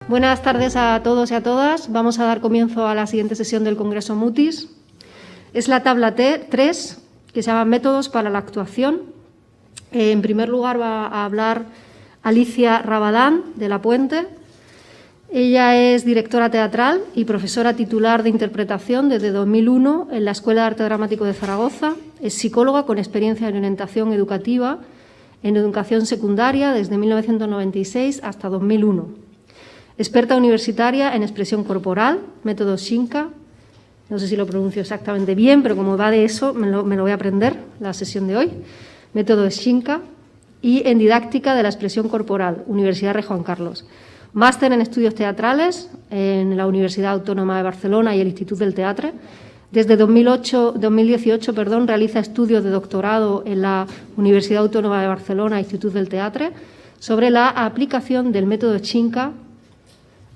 Buenas tardes a todos y a todas. Vamos a dar comienzo a la siguiente sesión del Congreso Mutis. Es la tabla T3, que se llama Métodos para la actuación. En primer lugar va a hablar Alicia Rabadán, de La Puente. Ella es directora teatral y profesora titular de interpretación desde 2001 en la Escuela de Arte Dramático de Zaragoza. Es psicóloga con experiencia en orientación educativa en educación secundaria desde 1996 hasta 2001. Experta universitaria en expresión corporal, método Shinka. No sé si lo pronuncio exactamente bien, pero como va de eso, me lo voy a aprender la sesión de hoy. Método Shinka. Y en didáctica de la expresión corporal, Universidad Rey Juan Carlos. Máster en estudios teatrales en la Universidad Autónoma de Barcelona y el Institut del Teatre. Desde 2018 realiza estudios de doctorado en la Universidad Autónoma de Barcelona e Institut del Teatre sobre la aplicación del método Shinka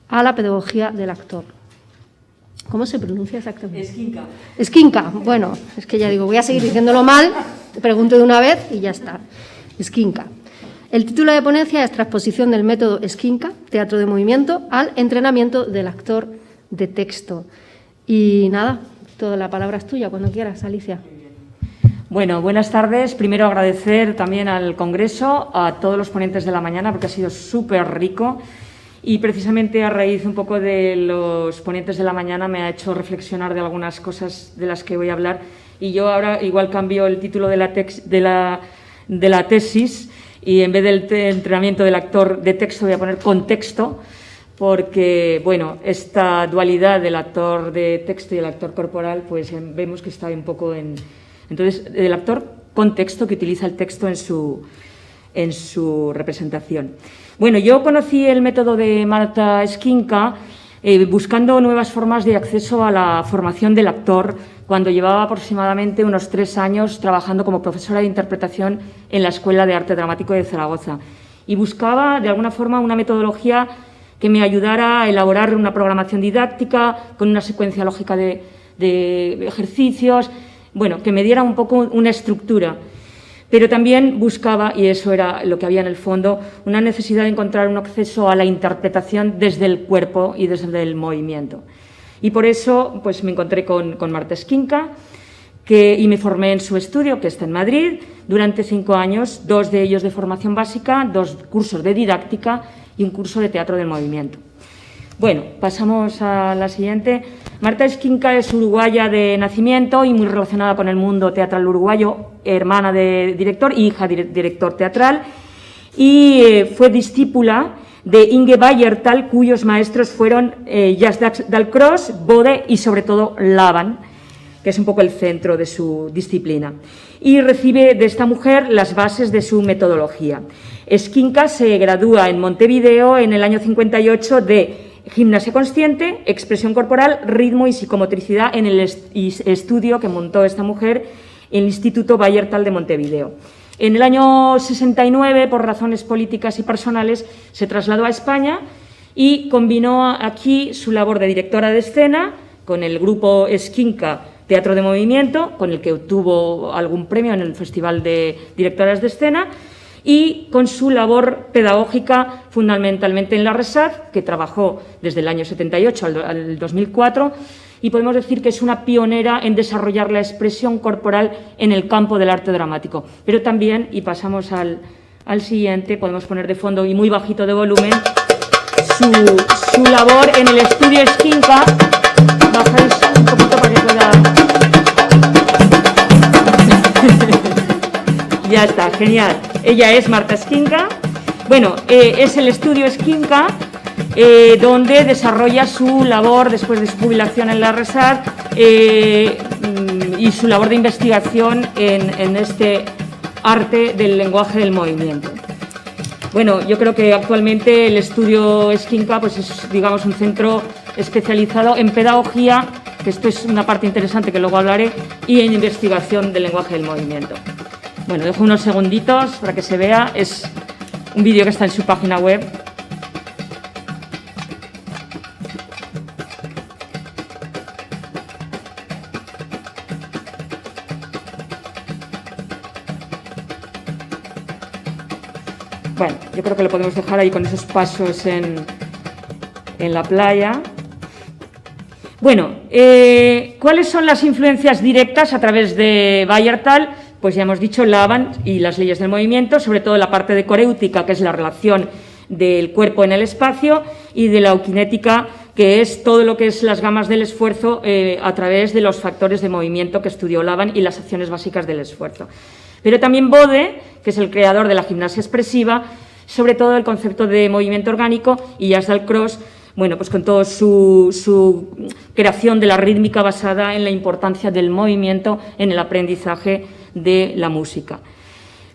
a la pedagogía del actor. ¿Cómo se pronuncia exactamente? Skinka. Skinka. Bueno, es que ya digo, voy a seguir diciéndolo mal, te pregunto de una vez y ya está. Skinka. El título de ponencia es Transposición del método Skinka, teatro de movimiento, al entrenamiento del actor de texto. Y nada, toda la palabra es tuya, cuando quieras, Alicia. Bueno, buenas tardes. Primero agradecer también al Congreso, a todos los ponentes de la mañana, porque ha sido súper rico. Y precisamente a raíz un poco de los ponentes de la mañana me ha hecho reflexionar de algunas cosas de las que voy a hablar. Y yo ahora igual cambio el título de la tesis y en vez del entrenamiento del actor de texto voy a poner contexto, porque, bueno, esta dualidad del actor de texto y el actor corporal, pues vemos que está un poco en... Entonces, el actor contexto que utiliza el texto en su representación. Bueno, yo conocí el método de Marta Skinka buscando nuevas formas de acceso a la formación del actor cuando llevaba aproximadamente unos 3 años trabajando como profesora de interpretación en la Escuela de Arte Dramático de Zaragoza. Y buscaba, de alguna forma, una metodología que me ayudara a elaborar una programación didáctica con una secuencia lógica de ejercicios, bueno, que me diera un poco una estructura. Pero también buscaba, y eso era lo que había en el fondo, una necesidad de encontrar un acceso a la interpretación desde el cuerpo y desde el movimiento. Y por eso pues, me encontré con Marta Skinka y me formé en su estudio, que está en Madrid, durante 5 años, 2 de ellos de formación básica, 2 cursos de didáctica y un curso de teatro del movimiento. Bueno, pasamos a la siguiente. Marta Skinka es uruguaya de nacimiento y muy relacionada con el mundo teatral uruguayo, hermana de director y hija de director teatral, y fue discípula de Inge Bayerthal, cuyos maestros fueron Jacques Dalcroze, Bode y sobre todo Laban, que es un poco el centro de su disciplina. Y recibe de esta mujer las bases de su metodología. Skinka se gradúa en Montevideo en el año 58 de Gimnasia consciente, expresión corporal, ritmo y psicomotricidad en el estudio que montó esta mujer en el Instituto Bayerthal de Montevideo. En el año 69, por razones políticas y personales, se trasladó a España y combinó aquí su labor de directora de escena con el grupo Skinka Teatro de Movimiento, con el que obtuvo algún premio en el Festival de Directoras de Escena, y con su labor pedagógica fundamentalmente en la RESAD, que trabajó desde el año 78 al 2004, y podemos decir que es una pionera en desarrollar la expresión corporal en el campo del arte dramático. Pero también, y pasamos al siguiente, podemos poner de fondo y muy bajito de volumen, su labor en el estudio Skinka. Bajáis un poquito para que pueda... Ya está, genial. Ella es Marta Skinka. Bueno, es el estudio Skinka donde desarrolla su labor después de su jubilación en la RESAD y su labor de investigación en este arte del lenguaje del movimiento. Bueno, yo creo que actualmente el estudio Skinka pues es, digamos, un centro especializado en pedagogía, que esto es una parte interesante que luego hablaré, y en investigación del lenguaje del movimiento. Bueno, dejo unos segunditos para que se vea. Es un vídeo que está en su página web. Bueno, yo creo que lo podemos dejar ahí con esos pasos en la playa. Bueno, ¿cuáles son las influencias directas a través de Bayerthal? Pues ya hemos dicho Laban y las leyes del movimiento, sobre todo la parte de coréutica, que es la relación del cuerpo en el espacio, y de la aukinética, que es todo lo que es las gamas del esfuerzo a través de los factores de movimiento que estudió Laban y las acciones básicas del esfuerzo. Pero también Bode, que es el creador de la gimnasia expresiva, sobre todo el concepto de movimiento orgánico, y Jas Dalcroze, bueno, pues con toda su creación de la rítmica basada en la importancia del movimiento en el aprendizaje de la música.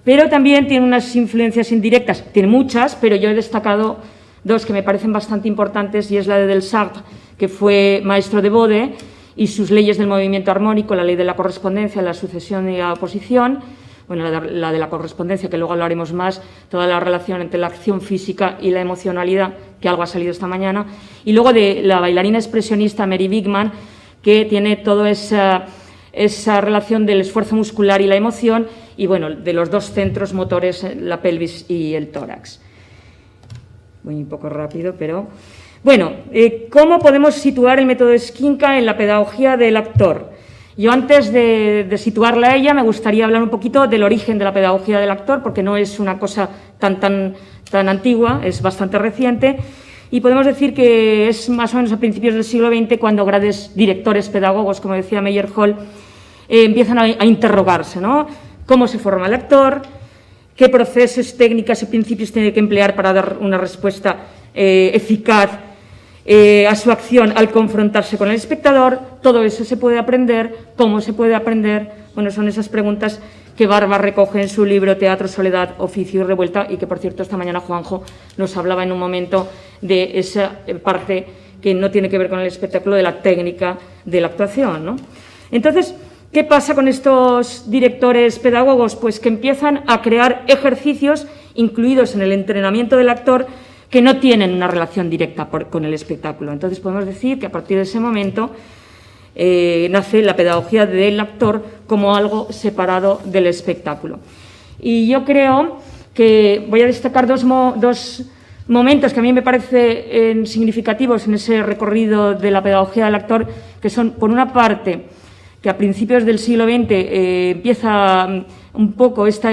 Pero también tiene unas influencias indirectas, tiene muchas, pero yo he destacado dos que me parecen bastante importantes, y es la de Delsarte, que fue maestro de Bode, y sus leyes del movimiento armónico, la ley de la correspondencia, la sucesión y la oposición, bueno, la de la correspondencia, que luego hablaremos más, toda la relación entre la acción física y la emocionalidad, que algo ha salido esta mañana, y luego de la bailarina expresionista Mary Wigman, que tiene toda esa relación del esfuerzo muscular y la emoción, y bueno, de los dos centros motores, la pelvis y el tórax. Voy un poco rápido, pero... Bueno, ¿cómo podemos situar el método Esquinca en la pedagogía del actor? Yo, antes de situarla a ella, me gustaría hablar un poquito del origen de la pedagogía del actor, porque no es una cosa tan antigua, es bastante reciente, y podemos decir que es más o menos a principios del siglo XX cuando grandes directores pedagogos, como decía Meyerhold, empiezan a interrogarse, ¿no? ¿Cómo se forma el actor? ¿Qué procesos, técnicas y principios tiene que emplear para dar una respuesta eficaz a su acción al confrontarse con el espectador? Todo eso se puede aprender. ¿Cómo se puede aprender? Bueno, son esas preguntas que Barba recoge en su libro Teatro, Soledad, Oficio y Revuelta, y que, por cierto, esta mañana Juanjo nos hablaba en un momento de esa parte que no tiene que ver con el espectáculo, de la técnica de la actuación, ¿no? Entonces, ¿qué pasa con estos directores pedagogos? Pues que empiezan a crear ejercicios incluidos en el entrenamiento del actor que no tienen una relación directa con el espectáculo. Entonces podemos decir que a partir de ese momento nace la pedagogía del actor como algo separado del espectáculo. Y yo creo que voy a destacar dos momentos que a mí me parecen significativos en ese recorrido de la pedagogía del actor, que son, por una parte, que a principios del siglo XX empieza un poco esta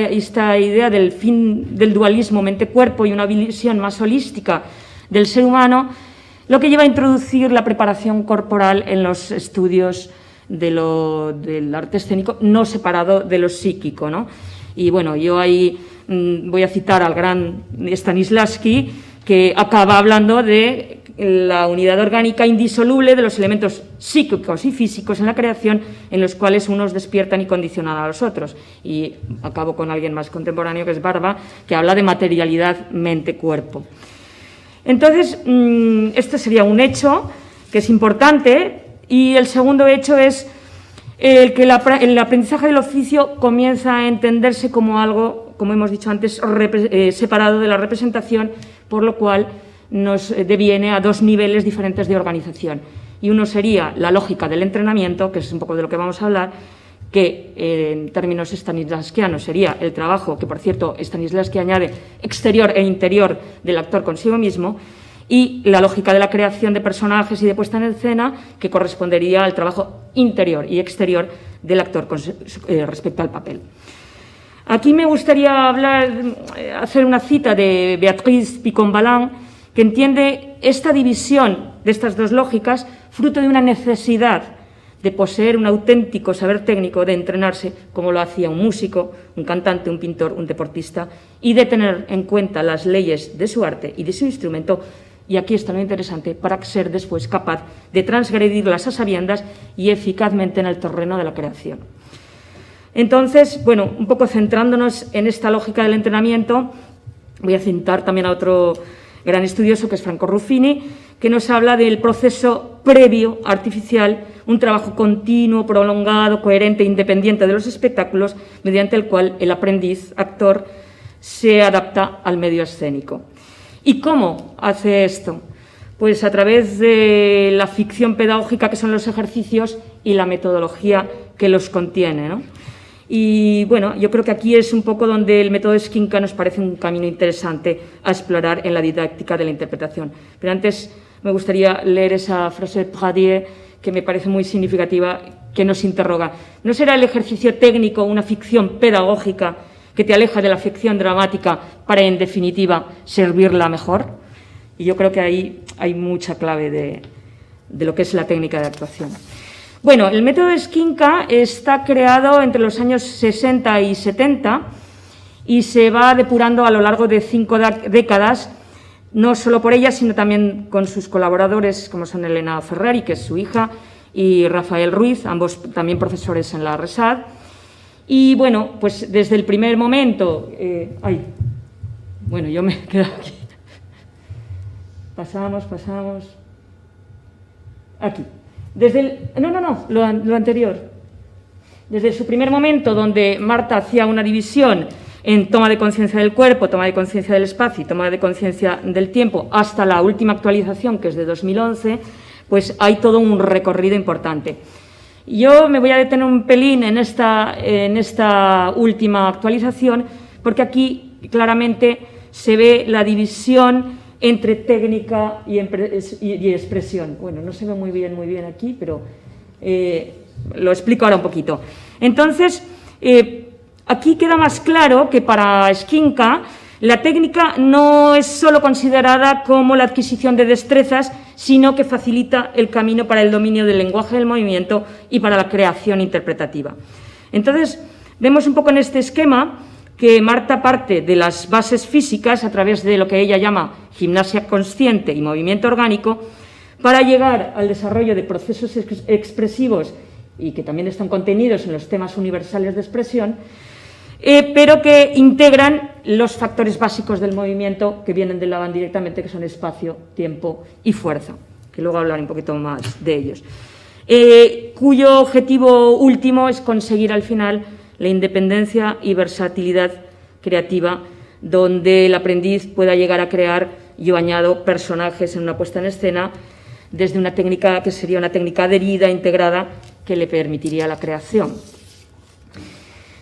idea del fin del dualismo mente-cuerpo y una visión más holística del ser humano, lo que lleva a introducir la preparación corporal en los estudios del arte escénico, no separado de lo psíquico, ¿no? Y bueno, yo ahí voy a citar al gran Stanislavski, que acaba hablando de la unidad orgánica indisoluble de los elementos psíquicos y físicos en la creación, en los cuales unos despiertan y condicionan a los otros. Y acabo con alguien más contemporáneo, que es Barba, que habla de materialidad mente-cuerpo. Entonces, este sería un hecho que es importante, y el segundo hecho es el que el aprendizaje del oficio comienza a entenderse como algo, como hemos dicho antes, separado de la representación, por lo cual nos deviene a dos niveles diferentes de organización. Y uno sería la lógica del entrenamiento, que es un poco de lo que vamos a hablar, que en términos stanislavskianos sería el trabajo, que por cierto Stanislavski añade exterior e interior del actor consigo mismo, y la lógica de la creación de personajes y de puesta en escena, que correspondería al trabajo interior y exterior del actor respecto al papel. Aquí me gustaría hacer una cita de Beatrice Picon-Balán, que entiende esta división de estas dos lógicas fruto de una necesidad de poseer un auténtico saber técnico, de entrenarse como lo hacía un músico, un cantante, un pintor, un deportista, y de tener en cuenta las leyes de su arte y de su instrumento, y aquí está lo interesante, para ser después capaz de transgredirlas a sabiendas y eficazmente en el terreno de la creación. Entonces, bueno, un poco centrándonos en esta lógica del entrenamiento, voy a citar también a otro gran estudioso, que es Franco Ruffini, que nos habla del proceso previo artificial, un trabajo continuo, prolongado, coherente e independiente de los espectáculos, mediante el cual el aprendiz, actor, se adapta al medio escénico. ¿Y cómo hace esto? Pues a través de la ficción pedagógica, que son los ejercicios, y la metodología que los contiene, ¿no? Y bueno, yo creo que aquí es un poco donde el método Esquinca nos parece un camino interesante a explorar en la didáctica de la interpretación. Pero antes me gustaría leer esa frase de Pradier que me parece muy significativa, que nos interroga. ¿No será el ejercicio técnico una ficción pedagógica que te aleja de la ficción dramática para, en definitiva, servirla mejor? Y yo creo que ahí hay mucha clave de lo que es la técnica de actuación. Bueno, el método Esquinca está creado entre los años 60 y 70 y se va depurando a lo largo de 5 décadas, no solo por ella, sino también con sus colaboradores, como son Elena Ferrari, que es su hija, y Rafael Ruiz, ambos también profesores en la RESAD. Y bueno, pues desde el primer momento... bueno, yo me he quedado aquí. Pasamos. Aquí. Lo anterior. Desde su primer momento, donde Marta hacía una división en toma de conciencia del cuerpo, toma de conciencia del espacio y toma de conciencia del tiempo, hasta la última actualización, que es de 2011, pues hay todo un recorrido importante. Yo me voy a detener un pelín en esta última actualización, porque aquí claramente se ve la división entre técnica y expresión. Bueno, no se ve muy bien aquí, pero lo explico ahora un poquito. Entonces, aquí queda más claro que para Esquinca la técnica no es solo considerada como la adquisición de destrezas, sino que facilita el camino para el dominio del lenguaje del movimiento y para la creación interpretativa. Entonces, vemos un poco en este esquema que Marta parte de las bases físicas a través de lo que ella llama gimnasia consciente y movimiento orgánico para llegar al desarrollo de procesos expresivos y que también están contenidos en los temas universales de expresión, pero que integran los factores básicos del movimiento que vienen de Laban directamente, que son espacio, tiempo y fuerza, que luego hablaré un poquito más de ellos, cuyo objetivo último es conseguir al final la independencia y versatilidad creativa, donde el aprendiz pueda llegar a crear, yo añado, personajes en una puesta en escena desde una técnica que sería una técnica adherida, integrada, que le permitiría la creación.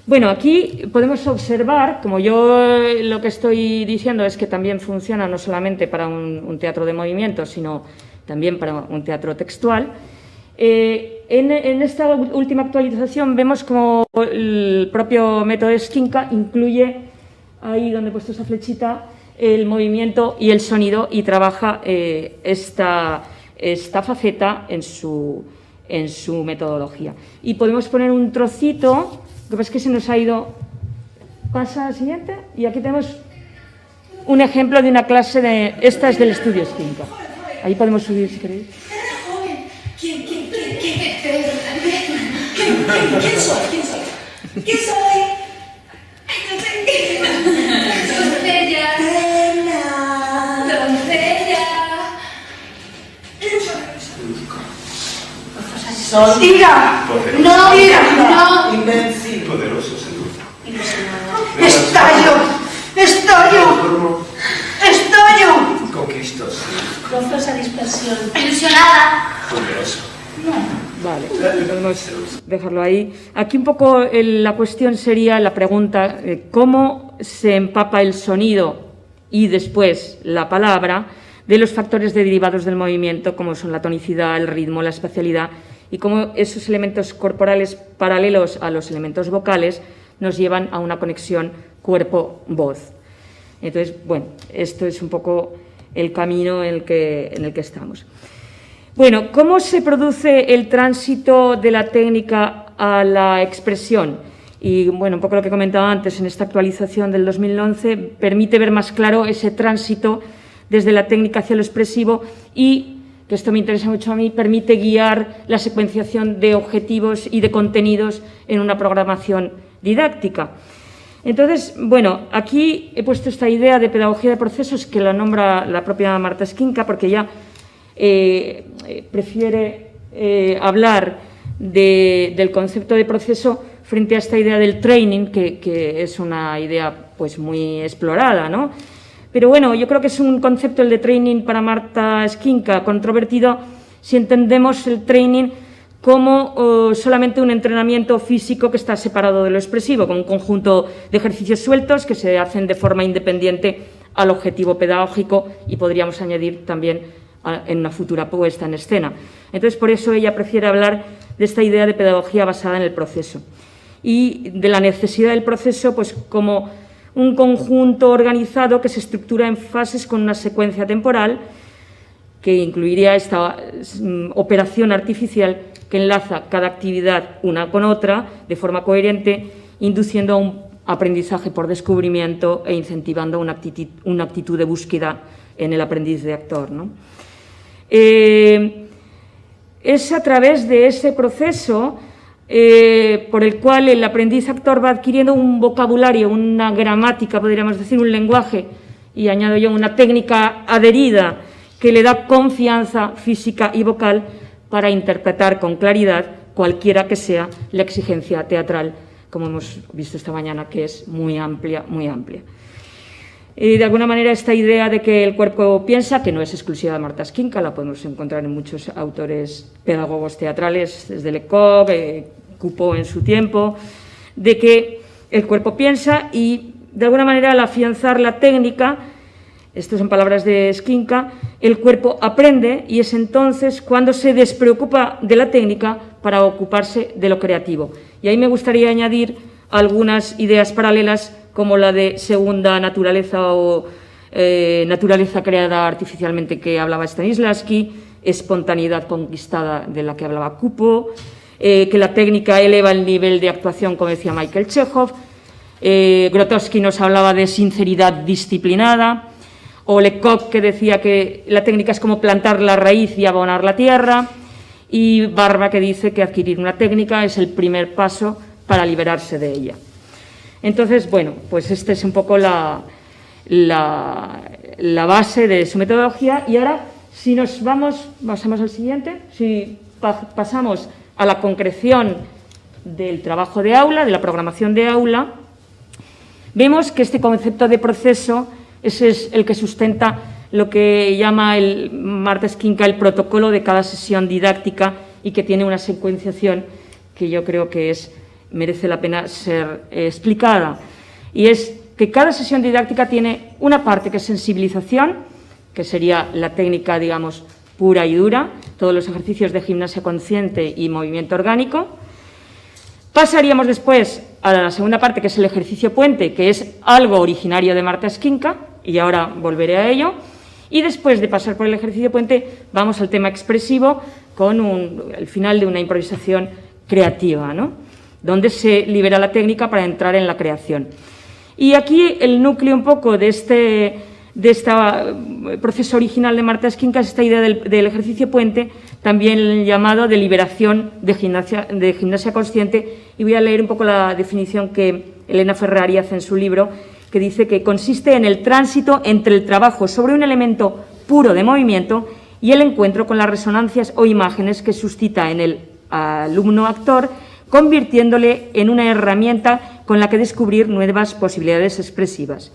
Bueno, aquí podemos observar, como yo lo que estoy diciendo es que también funciona no solamente para un teatro de movimiento, sino también para un teatro textual. En esta última actualización vemos como el propio método Esquinca incluye, ahí donde he puesto esa flechita, el movimiento y el sonido y trabaja esta faceta en su metodología. Y podemos poner un trocito, lo que pasa es que se nos ha ido. Pasa al siguiente, y aquí tenemos un ejemplo de una clase esta es del estudio Esquinca. Ahí podemos subir si queréis. ¿Quién soy? Son ¡Ira! ¡No! ¡Ira! ¡No! Invencible. Poderoso, seguro. ¡Estallo! Conquistos. Gozosa dispersión. Ilusionada. Poderoso. Vale, podemos dejarlo ahí. Aquí un poco la cuestión sería la pregunta, ¿cómo se empapa el sonido y después la palabra de los factores derivados del movimiento, como son la tonicidad, el ritmo, la espacialidad, y cómo esos elementos corporales paralelos a los elementos vocales nos llevan a una conexión cuerpo-voz? Entonces, bueno, esto es un poco el camino en el que estamos. Bueno, ¿cómo se produce el tránsito de la técnica a la expresión? Y, bueno, un poco lo que comentaba antes, en esta actualización del 2011 permite ver más claro ese tránsito desde la técnica hacia lo expresivo y, que esto me interesa mucho a mí, permite guiar la secuenciación de objetivos y de contenidos en una programación didáctica. Entonces, bueno, aquí he puesto esta idea de pedagogía de procesos que la nombra la propia Marta Esquinca, porque ya prefiere hablar del concepto de proceso frente a esta idea del training, que es una idea pues muy explorada, ¿no? Pero bueno, yo creo que es un concepto, el de training, para Marta Esquinca, controvertido si entendemos el training como solamente un entrenamiento físico que está separado de lo expresivo, con un conjunto de ejercicios sueltos que se hacen de forma independiente al objetivo pedagógico, y podríamos añadir también en una futura puesta en escena. Entonces, por eso ella prefiere hablar de esta idea de pedagogía basada en el proceso y de la necesidad del proceso pues, como un conjunto organizado que se estructura en fases con una secuencia temporal que incluiría esta operación artificial que enlaza cada actividad una con otra de forma coherente, induciendo a un aprendizaje por descubrimiento e incentivando una actitud de búsqueda en el aprendiz de actor, ¿no? Es a través de ese proceso por el cual el aprendiz actor va adquiriendo un vocabulario, una gramática, podríamos decir, un lenguaje, y añado yo una técnica adherida que le da confianza física y vocal para interpretar con claridad cualquiera que sea la exigencia teatral, como hemos visto esta mañana, que es muy amplia, muy amplia. Y de alguna manera esta idea de que el cuerpo piensa, que no es exclusiva de Marta Esquinca, la podemos encontrar en muchos autores pedagogos teatrales, desde Lecoq, Coupeau en su tiempo, de que el cuerpo piensa y de alguna manera al afianzar la técnica, esto son palabras de Esquinca, el cuerpo aprende y es entonces cuando se despreocupa de la técnica para ocuparse de lo creativo. Y ahí me gustaría añadir algunas ideas paralelas como la de segunda naturaleza o naturaleza creada artificialmente que hablaba Stanislavski, espontaneidad conquistada de la que hablaba Coupeau, que la técnica eleva el nivel de actuación, como decía Michael Chekhov, Grotowski nos hablaba de sinceridad disciplinada, o Lecoq que decía que la técnica es como plantar la raíz y abonar la tierra, y Barba que dice que adquirir una técnica es el primer paso para liberarse de ella. Entonces, bueno, pues esta es un poco la base de su metodología. Y ahora, si nos pasamos al siguiente, si pasamos a la concreción del trabajo de aula, de la programación de aula, vemos que este concepto de proceso ese es el que sustenta lo que llama Marta Esquinca el protocolo de cada sesión didáctica y que tiene una secuenciación que yo creo que merece la pena ser explicada. Y es que cada sesión didáctica tiene una parte que es sensibilización, que sería la técnica, digamos, pura y dura, todos los ejercicios de gimnasia consciente y movimiento orgánico. Pasaríamos después a la segunda parte, que es el ejercicio puente, que es algo originario de Marta Esquinca, y ahora volveré a ello. Y después de pasar por el ejercicio puente, vamos al tema expresivo con el final de una improvisación creativa, ¿no?, donde se libera la técnica para entrar en la creación. Y aquí el núcleo un poco de este proceso original de Marta Esquinca es esta idea del ejercicio puente, también llamado de liberación de gimnasia consciente, y voy a leer un poco la definición que Elena Ferrari hace en su libro, que dice que consiste en el tránsito entre el trabajo sobre un elemento puro de movimiento y el encuentro con las resonancias o imágenes que suscita en el alumno actor, convirtiéndole en una herramienta con la que descubrir nuevas posibilidades expresivas.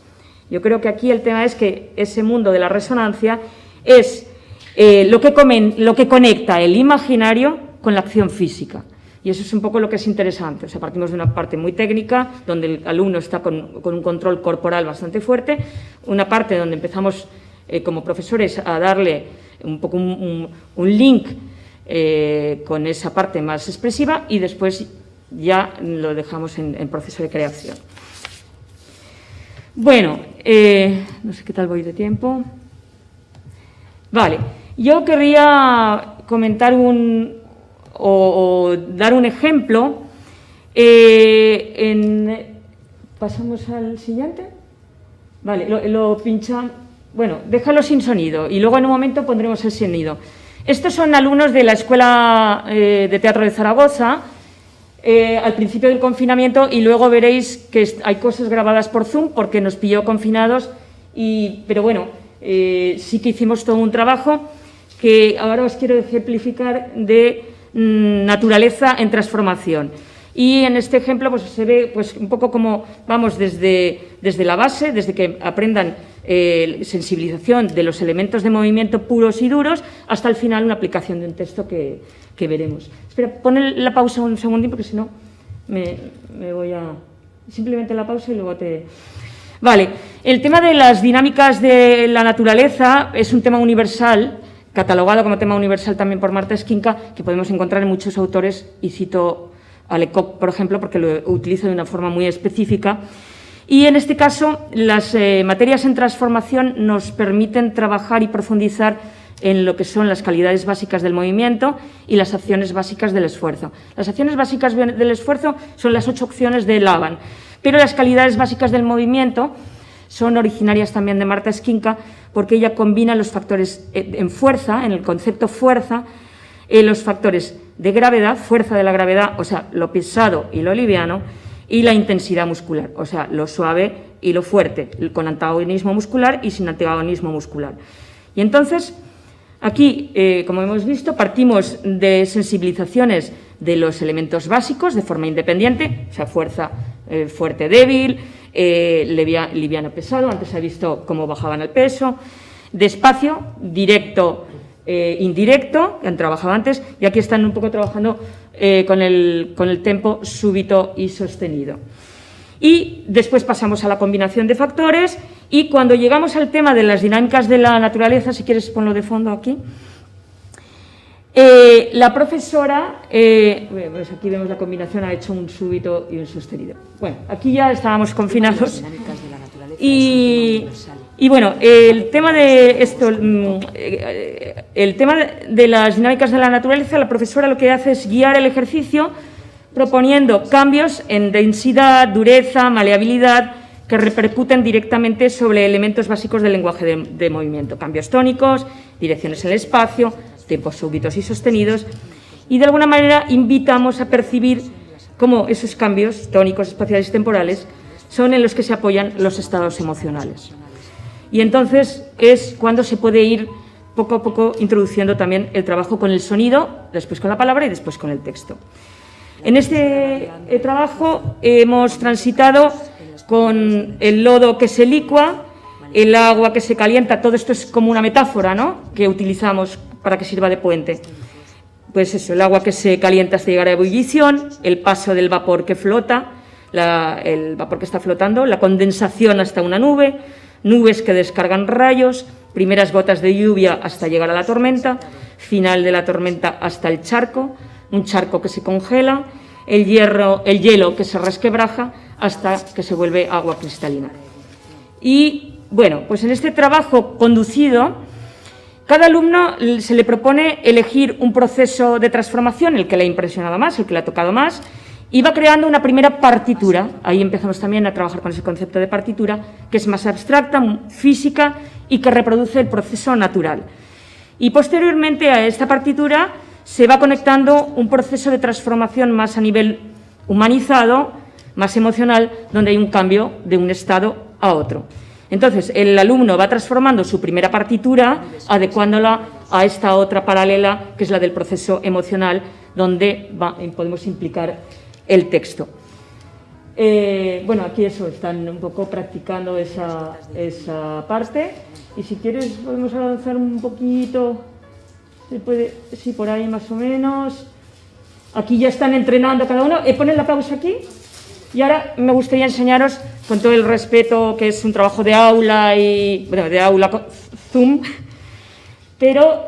Yo creo que aquí el tema es que ese mundo de la resonancia es lo que conecta el imaginario con la acción física. Y eso es un poco lo que es interesante. O sea, partimos de una parte muy técnica, donde el alumno está con un control corporal bastante fuerte, una parte donde empezamos como profesores a darle un poco un link con esa parte más expresiva, y después ya lo dejamos en proceso de creación. Bueno, no sé qué tal voy de tiempo. Vale, yo querría comentar o dar un ejemplo. ¿Pasamos al siguiente? Vale, lo pinchamos. Bueno, déjalo sin sonido y luego en un momento pondremos el sonido. Estos son alumnos de la Escuela de Teatro de Zaragoza, al principio del confinamiento, y luego veréis que hay cosas grabadas por Zoom porque nos pilló confinados, pero bueno, sí que hicimos todo un trabajo que ahora os quiero ejemplificar de naturaleza en transformación. Y en este ejemplo pues, se ve pues, un poco como vamos desde la base, desde que aprendan sensibilización de los elementos de movimiento puros y duros, hasta el final una aplicación de un texto que veremos. Espera, pon la pausa un segundín porque si no me voy a... Simplemente la pausa y luego te... Vale, el tema de las dinámicas de la naturaleza es un tema universal. catalogado como tema universal también por Marta Esquinca, que podemos encontrar en muchos autores, y cito a Lecoq, por ejemplo, porque lo utiliza de una forma muy específica. Y en este caso, las materias en transformación nos permiten trabajar y profundizar en lo que son las calidades básicas del movimiento y las acciones básicas del esfuerzo. Las acciones básicas del esfuerzo son las 8 opciones de Laban, pero las calidades básicas del movimiento son originarias también de Marta Esquinca, porque ella combina los factores en fuerza, en el concepto fuerza, los factores de gravedad, fuerza de la gravedad, o sea, lo pesado y lo liviano, y la intensidad muscular, o sea, lo suave y lo fuerte, con antagonismo muscular y sin antagonismo muscular. Y entonces, aquí, como hemos visto, partimos de sensibilizaciones de los elementos básicos de forma independiente, o sea, fuerza fuerte, débil, liviano, pesado. Antes se ha visto cómo bajaban el peso, despacio, directo, indirecto, que han trabajado antes, y aquí están un poco trabajando con el tempo súbito y sostenido. Y después pasamos a la combinación de factores, y cuando llegamos al tema de las dinámicas de la naturaleza, si quieres ponlo de fondo aquí, la profesora, pues aquí vemos la combinación, ha hecho un súbito y un sostenido. Bueno, aquí ya estábamos confinados. Y bueno, el tema de esto, el tema de las dinámicas de la naturaleza, la profesora lo que hace es guiar el ejercicio proponiendo cambios en densidad, dureza, maleabilidad, que repercuten directamente sobre elementos básicos del lenguaje de movimiento, cambios tónicos, direcciones en el espacio, tiempos súbitos y sostenidos, y de alguna manera invitamos a percibir cómo esos cambios tónicos, espaciales y temporales son en los que se apoyan los estados emocionales. Y entonces es cuando se puede ir poco a poco introduciendo también el trabajo con el sonido, después con la palabra y después con el texto. En este trabajo hemos transitado con el lodo que se licua, el agua que se calienta, todo esto es como una metáfora, ¿no?, que utilizamos para que sirva de puente. Pues eso, el agua que se calienta hasta llegar a ebullición, el paso del vapor que flota, el vapor que está flotando, la condensación hasta una nube, nubes que descargan rayos, primeras gotas de lluvia hasta llegar a la tormenta, final de la tormenta hasta el charco, un charco que se congela, el hielo que se resquebraja hasta que se vuelve agua cristalina. Y bueno, pues en este trabajo conducido, cada alumno se le propone elegir un proceso de transformación, el que le ha impresionado más, el que le ha tocado más, y va creando una primera partitura. Ahí empezamos también a trabajar con ese concepto de partitura, que es más abstracta, física y que reproduce el proceso natural. Y posteriormente a esta partitura se va conectando un proceso de transformación más a nivel humanizado, más emocional, donde hay un cambio de un estado a otro. Entonces, el alumno va transformando su primera partitura, adecuándola a esta otra paralela, que es la del proceso emocional, donde podemos implicar el texto. Bueno, aquí están un poco practicando esa parte, y si quieres podemos avanzar un poquito, sí, por ahí más o menos. Aquí ya están entrenando cada uno, ponen la pausa aquí, y ahora me gustaría enseñaros, con todo el respeto, que es un trabajo de aula, de aula Zoom, pero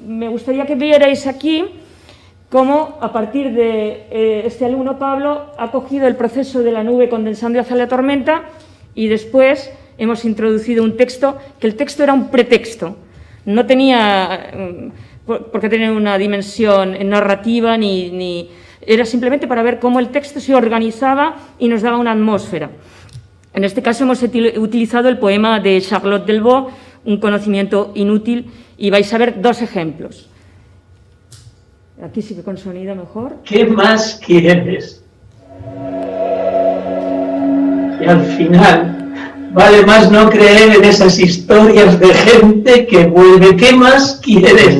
me gustaría que vierais aquí cómo a partir de este alumno Pablo ha cogido el proceso de la nube condensando hacia la tormenta, y después hemos introducido un texto, que el texto era un pretexto, no tenía por qué tener una dimensión narrativa, ni era simplemente para ver cómo el texto se organizaba y nos daba una atmósfera. En este caso hemos utilizado el poema de Charlotte Delvaux, Un conocimiento inútil, y vais a ver 2 ejemplos. Aquí sí que con sonido mejor. ¿Qué más quieres? Y al final, vale más no creer en esas historias de gente que vuelve. ¿Qué más quieres?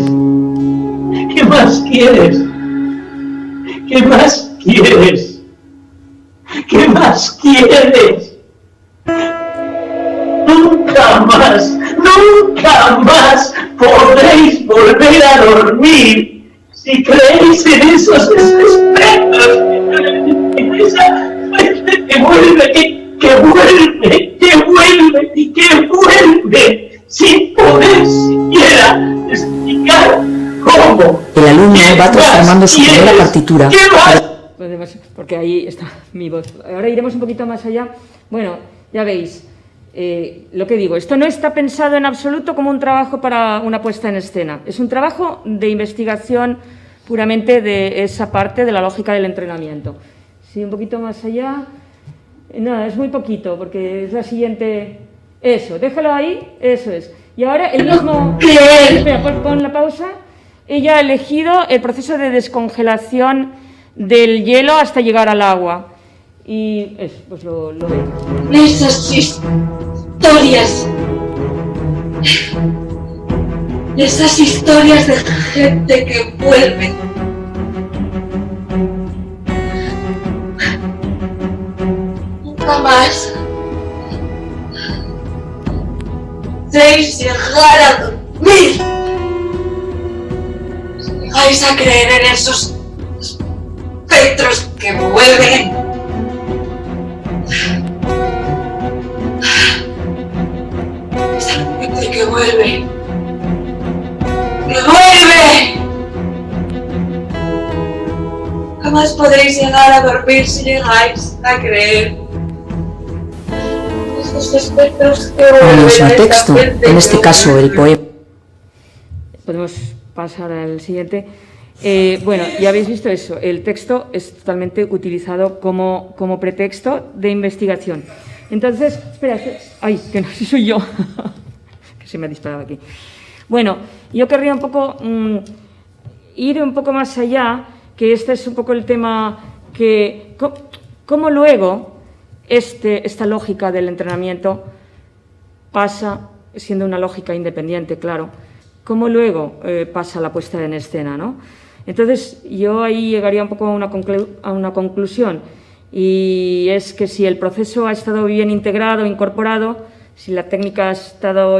¿Qué más quieres? ¿Qué más quieres? ¿Qué más quieres? Nunca más podréis volver a dormir si creéis en esos espectros, en esa fuente que vuelve, sin poder siquiera recordando su primera partitura. Porque ahí está mi voz. Ahora iremos un poquito más allá. Bueno, ya veis, lo que digo, esto no está pensado en absoluto como un trabajo para una puesta en escena. Es un trabajo de investigación puramente de esa parte de la lógica del entrenamiento. Sí, un poquito más allá. Nada, es muy poquito, porque es la siguiente... Eso, déjalo ahí, eso es. Y ahora el mismo... Espera, pon la pausa. Ella ha elegido el proceso de descongelación del hielo hasta llegar al agua. Y eso, pues lo veo. Esas historias. Esas historias de gente que vuelve. Nunca más podréis llegar a dormir. Si llegáis a creer en esos espectros que vuelven. Esa gente que vuelve. ¡Que vuelve! Jamás podréis llegar a dormir si llegáis a creer. Esos espectros que vuelven. El mismo texto, en este caso el poema. Podemos pasar al siguiente. Bueno, ya habéis visto eso. El texto es totalmente utilizado como pretexto de investigación. Entonces, espera, ay, que no, si soy yo, que se me ha disparado aquí. Bueno, yo querría un poco ir un poco más allá, que este es un poco el tema que, cómo luego esta lógica del entrenamiento pasa, siendo una lógica independiente, claro, cómo luego pasa la puesta en escena, ¿no? Entonces, yo ahí llegaría un poco a una conclusión, y es que si el proceso ha estado bien integrado, incorporado, si la técnica ha estado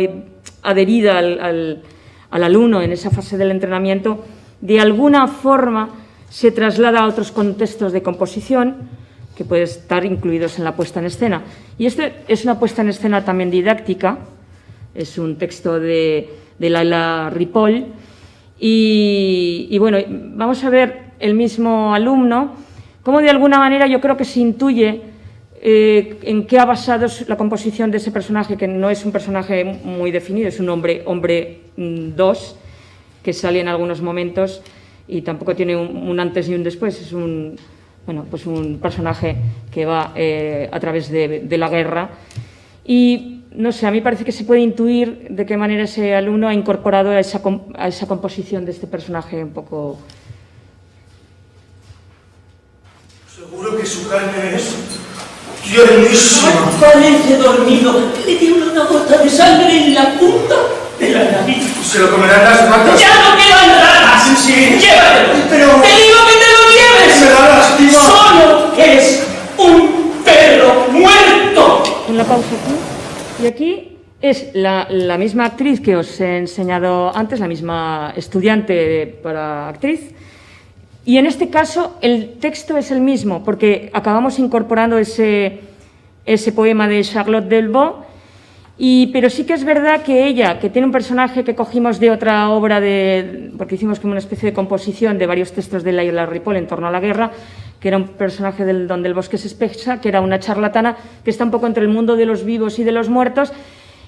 adherida al alumno en esa fase del entrenamiento, de alguna forma se traslada a otros contextos de composición que pueden estar incluidos en la puesta en escena. Y esto es una puesta en escena también didáctica, es un texto de Laila Ripoll, y bueno, vamos a ver el mismo alumno, cómo de alguna manera yo creo que se intuye en qué ha basado la composición de ese personaje, que no es un personaje muy definido, es un hombre 2, que sale en algunos momentos y tampoco tiene un antes y un después, es un personaje que va a través de la guerra. Y no sé, a mí parece que se puede intuir de qué manera ese alumno ha incorporado a esa composición de este personaje un poco... Seguro que su carne es tiernísima. Parece dormido. Le dio una gota de sangre en la punta de la nariz. Se lo comerán las ratas. ¡Ya no quedan ratas! Sí, sí. ¡Llévatelo! Pero... ¡Te digo que te lo lleves! ¡Me da lástima! ¡Solo es un perro muerto! Una pausa aquí. Y aquí es la misma actriz que os he enseñado antes, la misma estudiante para actriz. Y en este caso el texto es el mismo, porque acabamos incorporando ese poema de Charlotte Delvaux, pero sí que es verdad que ella, que tiene un personaje que cogimos de otra obra, porque hicimos como una especie de composición de varios textos de Laila Ripoll en torno a la guerra, que era un personaje donde el bosque se espesa, que era una charlatana que está un poco entre el mundo de los vivos y de los muertos,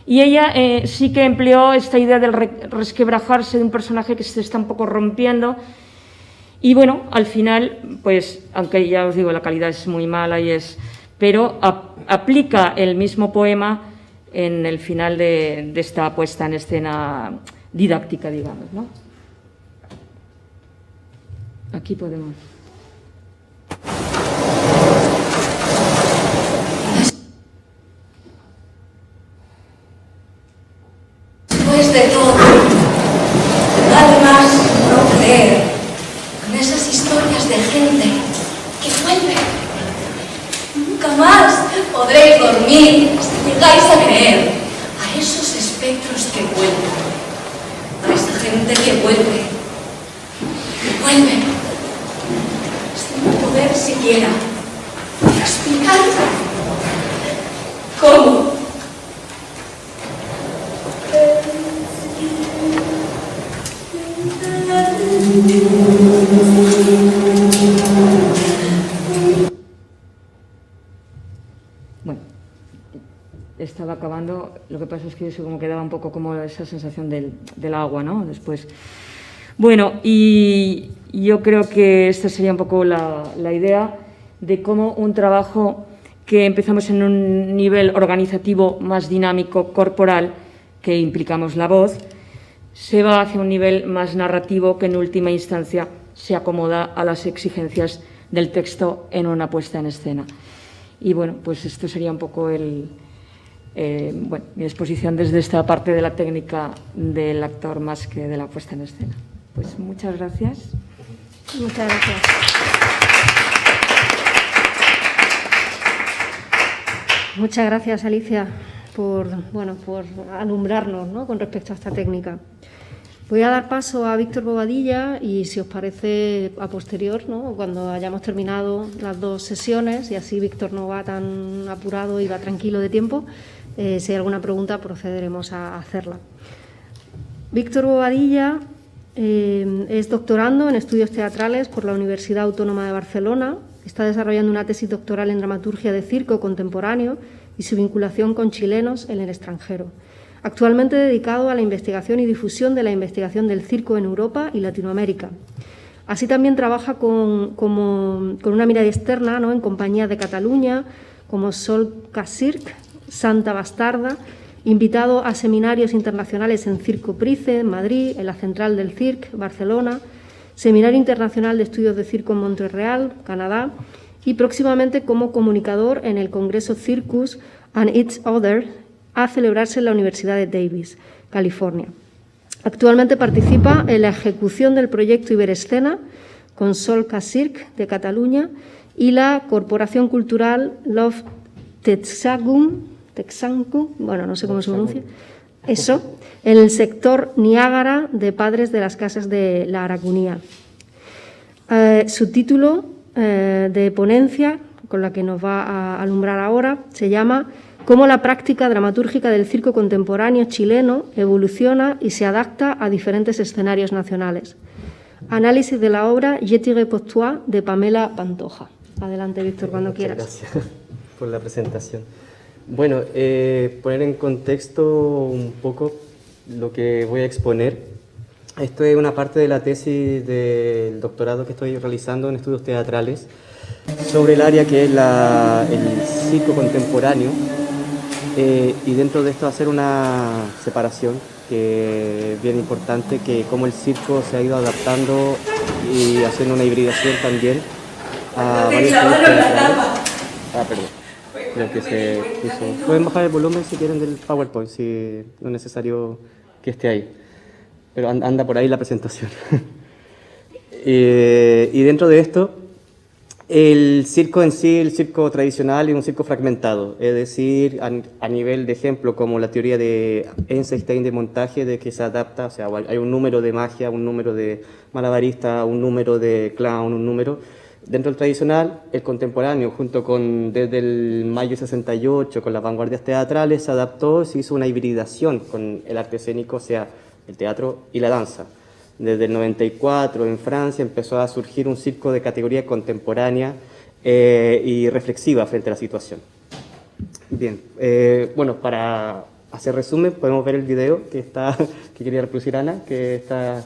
y ella sí que empleó esta idea del resquebrajarse de un personaje que se está un poco rompiendo. Y bueno, al final, pues, aunque ya os digo, la calidad es muy mala pero aplica el mismo poema en el final de esta puesta en escena didáctica, digamos, ¿no? Aquí podemos. Después de todo, nada más no creer. Esas historias de gente que vuelve. Nunca más podréis dormir si llegáis a creer a esos espectros que vuelven, a esa gente que vuelve, sin poder siquiera explicar cómo. estaba acabando, lo que pasa es que eso como quedaba un poco como esa sensación del agua, ¿no? Después. Bueno, y yo creo que esta sería un poco la idea de cómo un trabajo que empezamos en un nivel organizativo más dinámico, corporal, que implicamos la voz, se va hacia un nivel más narrativo que en última instancia se acomoda a las exigencias del texto en una puesta en escena. Y bueno, pues esto sería un poco mi exposición desde esta parte de la técnica del actor más que de la puesta en escena. Pues muchas gracias. Muchas gracias. Muchas gracias, Alicia, por alumbrarnos, ¿no?, con respecto a esta técnica. Voy a dar paso a Víctor Bobadilla y, si os parece, a posterior, ¿no?, cuando hayamos terminado las dos sesiones, y así Víctor no va tan apurado y va tranquilo de tiempo, si hay alguna pregunta procederemos a hacerla. Víctor Bobadilla es doctorando en estudios teatrales por la Universidad Autónoma de Barcelona. Está desarrollando una tesis doctoral en dramaturgia de circo contemporáneo y su vinculación con chilenos en el extranjero. Actualmente dedicado a la investigación y difusión de la investigación del circo en Europa y Latinoamérica. Así también trabaja con una mirada externa, ¿no?, en compañías de Cataluña, como Sol Casirc, Santa Bastarda, invitado a seminarios internacionales en Circo Price, en Madrid, en la Central del Circ, Barcelona, Seminario Internacional de Estudios de Circo en Montreal, Canadá, y próximamente como comunicador en el Congreso Circus and Its Other, a celebrarse en la Universidad de Davis, California. Actualmente participa en la ejecución del proyecto Iberescena con Sol Casirc, de Cataluña, y la Corporación Cultural Love Texagum, bueno, no sé cómo se pronuncia, eso, en el sector Niágara de Padres de las Casas de la Araucanía. Su título de ponencia, con la que nos va a alumbrar ahora, se llama «Cómo la práctica dramatúrgica del circo contemporáneo chileno evoluciona y se adapta a diferentes escenarios nacionales». Análisis de la obra Je tire pour toi, de Pamela Pantoja. Adelante, Víctor, cuando quieras. Gracias por la presentación. Bueno, poner en contexto un poco lo que voy a exponer. Esto es una parte de la tesis del doctorado que estoy realizando en estudios teatrales sobre el área que es el circo contemporáneo, y dentro de esto hacer una separación que es bien importante, que cómo el circo se ha ido adaptando y haciendo una hibridación también a varios estudios teatrales. Perdón. Creo que se puso. Pueden bajar el volumen si quieren del PowerPoint, si no es necesario que esté ahí. Pero anda por ahí la presentación. Y dentro de esto, el circo en sí, el circo tradicional, es un circo fragmentado. Es decir, a nivel de ejemplo, como la teoría de Eisenstein de montaje, de que se adapta, o sea, hay un número de magia, un número de malabarista, un número de clown, un número. Dentro del tradicional, el contemporáneo, junto con desde el mayo 68, con las vanguardias teatrales, se adaptó, se hizo una hibridación con el arte escénico, o sea, el teatro y la danza. Desde el 94, en Francia, empezó a surgir un circo de categoría contemporánea y reflexiva frente a la situación. Bien, bueno, para hacer resumen, podemos ver el video que quería reproducir Ana, que está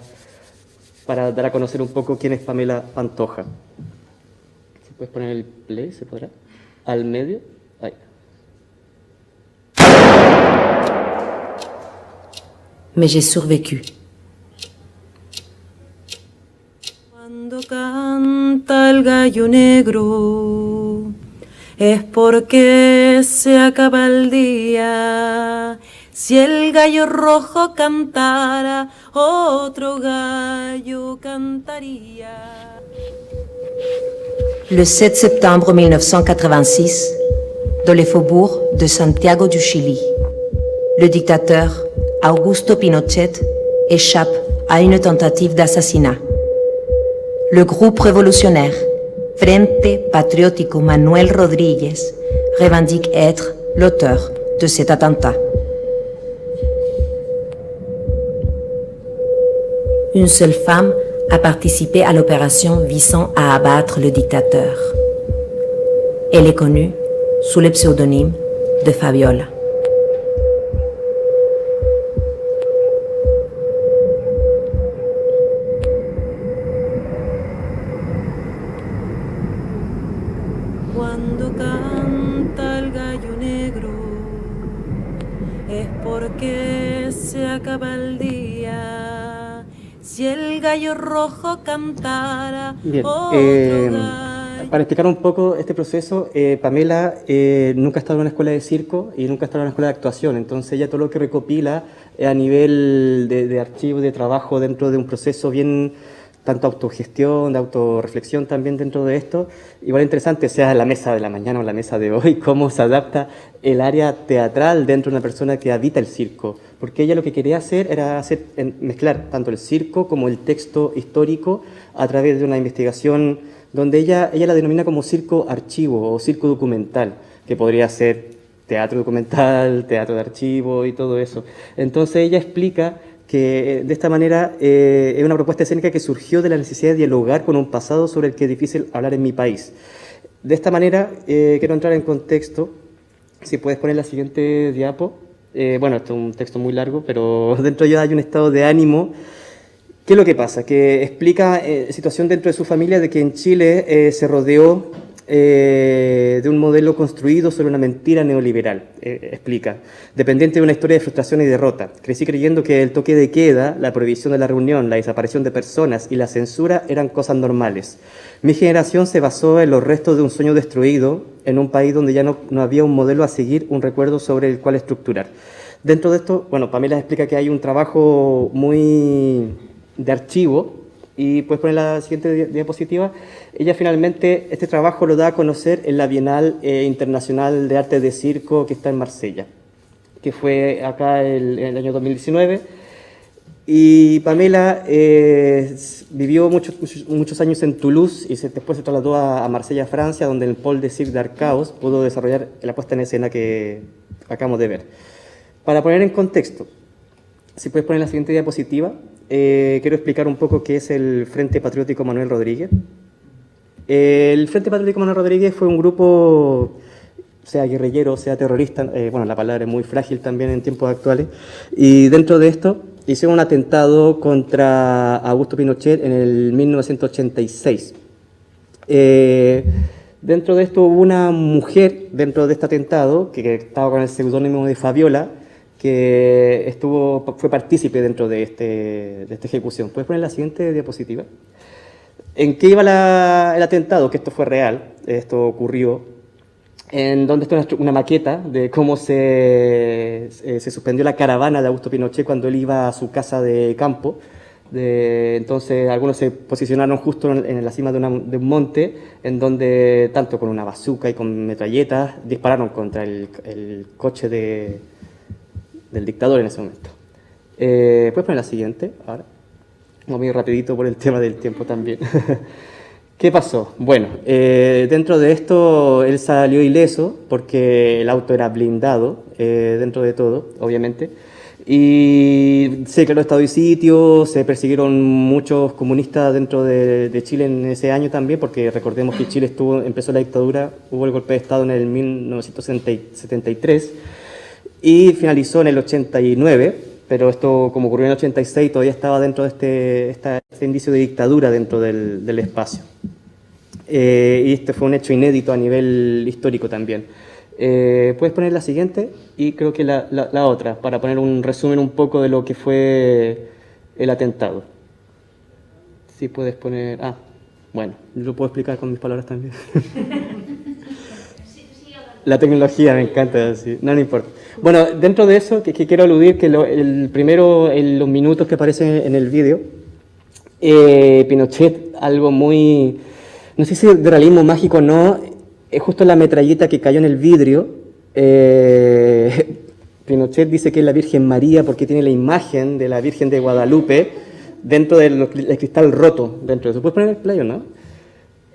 para dar a conocer un poco quién es Pamela Pantoja. ¿Puedes poner el play? ¿Se podrá? Al medio. Ahí. Mais j'ai survécu. Cuando canta el gallo negro es porque se acaba el día. Si el gallo rojo cantara, otro gallo cantaría. Le 7 septembre 1986, dans les faubourgs de Santiago du Chili, le dictateur Augusto Pinochet échappe à une tentative d'assassinat. Le groupe révolutionnaire Frente Patriótico Manuel Rodríguez revendique être l'auteur de cet attentat. Une seule femme a participé à l'opération visant à abattre le dictateur. Elle est connue sous le pseudonyme de Fabiola. Cuando canta el gallo negro es porque se acaba el día. Si el gallo rojo cantara Bien, otro gallo. para explicar un poco este proceso, Pamela nunca ha estado en una escuela de circo y nunca ha estado en una escuela de actuación, entonces ella todo lo que recopila a nivel de archivo, de trabajo dentro de un proceso bien tanto autogestión, de autorreflexión también dentro de esto. Igual interesante, sea la mesa de la mañana o la mesa de hoy, cómo se adapta el área teatral dentro de una persona que habita el circo. Porque ella lo que quería hacer era mezclar tanto el circo como el texto histórico a través de una investigación donde ella la denomina como circo archivo o circo documental, que podría ser teatro documental, teatro de archivo y todo eso. Entonces ella explica que de esta manera es una propuesta escénica que surgió de la necesidad de dialogar con un pasado sobre el que es difícil hablar en mi país. De esta manera, quiero entrar en contexto. Si puedes poner la siguiente diapo. Bueno, esto es un texto muy largo, pero dentro de ello hay un estado de ánimo. ¿Qué es lo que pasa? Que explica situación dentro de su familia de que en Chile se rodeó de un modelo construido sobre una mentira neoliberal, explica, dependiente de una historia de frustración y derrota. Crecí creyendo que el toque de queda, la prohibición de la reunión, la desaparición de personas y la censura eran cosas normales. Mi generación se basó en los restos de un sueño destruido, en un país donde ya no había un modelo a seguir, un recuerdo sobre el cual estructurar. Dentro de esto, bueno, Pamela explica que hay un trabajo muy de archivo. Y puedes poner la siguiente diapositiva. Ella finalmente este trabajo lo da a conocer en la Bienal Internacional de Arte de Circo que está en Marsella, que fue acá en el año 2019. Y Pamela vivió muchos años en Toulouse y después se trasladó a Marsella, Francia, donde en el Pôle de Cirque d'Arcaos pudo desarrollar la puesta en escena que acabamos de ver. Para poner en contexto, si puedes poner la siguiente diapositiva. Quiero explicar un poco qué es el Frente Patriótico Manuel Rodríguez. El Frente Patriótico Manuel Rodríguez fue un grupo, sea guerrillero, sea terrorista, bueno, la palabra es muy frágil también en tiempos actuales, y dentro de esto hicieron un atentado contra Augusto Pinochet en el 1986. Dentro de esto hubo una mujer, dentro de este atentado, que estaba con el seudónimo de Fabiola, que fue partícipe dentro de esta ejecución. ¿Puedes poner la siguiente diapositiva? ¿En qué iba el atentado? Que esto fue real, esto ocurrió, en donde está una maqueta de cómo se suspendió la caravana de Augusto Pinochet cuando él iba a su casa de campo. Entonces algunos se posicionaron justo en la cima de un monte, en donde tanto con una bazooka y con metralletas dispararon contra el coche del dictador en ese momento. ¿Puedes poner la siguiente? Ahora. Vamos a ir rapidito por el tema del tiempo también. ¿Qué pasó? Bueno, dentro de esto él salió ileso porque el auto era blindado, dentro de todo, obviamente. Y se declaró estado de sitio, se persiguieron muchos comunistas dentro de Chile en ese año también, porque recordemos que Chile empezó la dictadura, hubo el golpe de Estado en el 1973, y finalizó en el 89, pero esto, como ocurrió en el 86, todavía estaba dentro de este indicio de dictadura dentro del espacio. Y este fue un hecho inédito a nivel histórico también. Puedes poner la siguiente y creo que la otra, para poner un resumen un poco de lo que fue el atentado. Sí, puedes poner... bueno, lo puedo explicar con mis palabras también. La tecnología me encanta, sí. No importa. Bueno, dentro de eso, que quiero aludir que primero, en los minutos que aparecen en el vídeo, Pinochet, algo muy, no sé si de realismo mágico o no, es justo la metralleta que cayó en el vidrio. Pinochet dice que es la Virgen María porque tiene la imagen de la Virgen de Guadalupe dentro del cristal roto. Dentro de eso. ¿Puedes poner el play o no?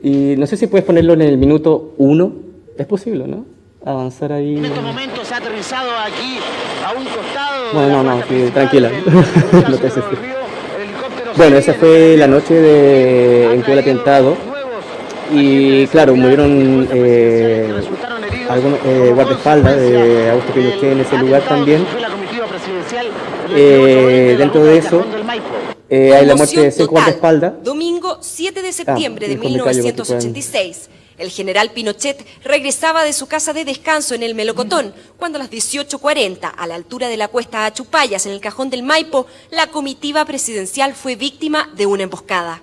Y no sé si puedes ponerlo en el minuto 1. Es posible, ¿no? Avanzar ahí. En estos momentos se ha aterrizado aquí a un costado. Bueno, no, sí, tranquila. No te desesperes. Bueno, esa fue la noche en que hubo el atentado. Y claro, murieron algunos guardaespaldas de Augusto Pinochet en ese lugar también. Dentro de eso hay la muerte de 6 guardaespaldas. Domingo 7 de septiembre de 1986. El general Pinochet regresaba de su casa de descanso en el Melocotón, cuando a las 18:40, a la altura de la cuesta Achupayas, en el Cajón del Maipo, la comitiva presidencial fue víctima de una emboscada.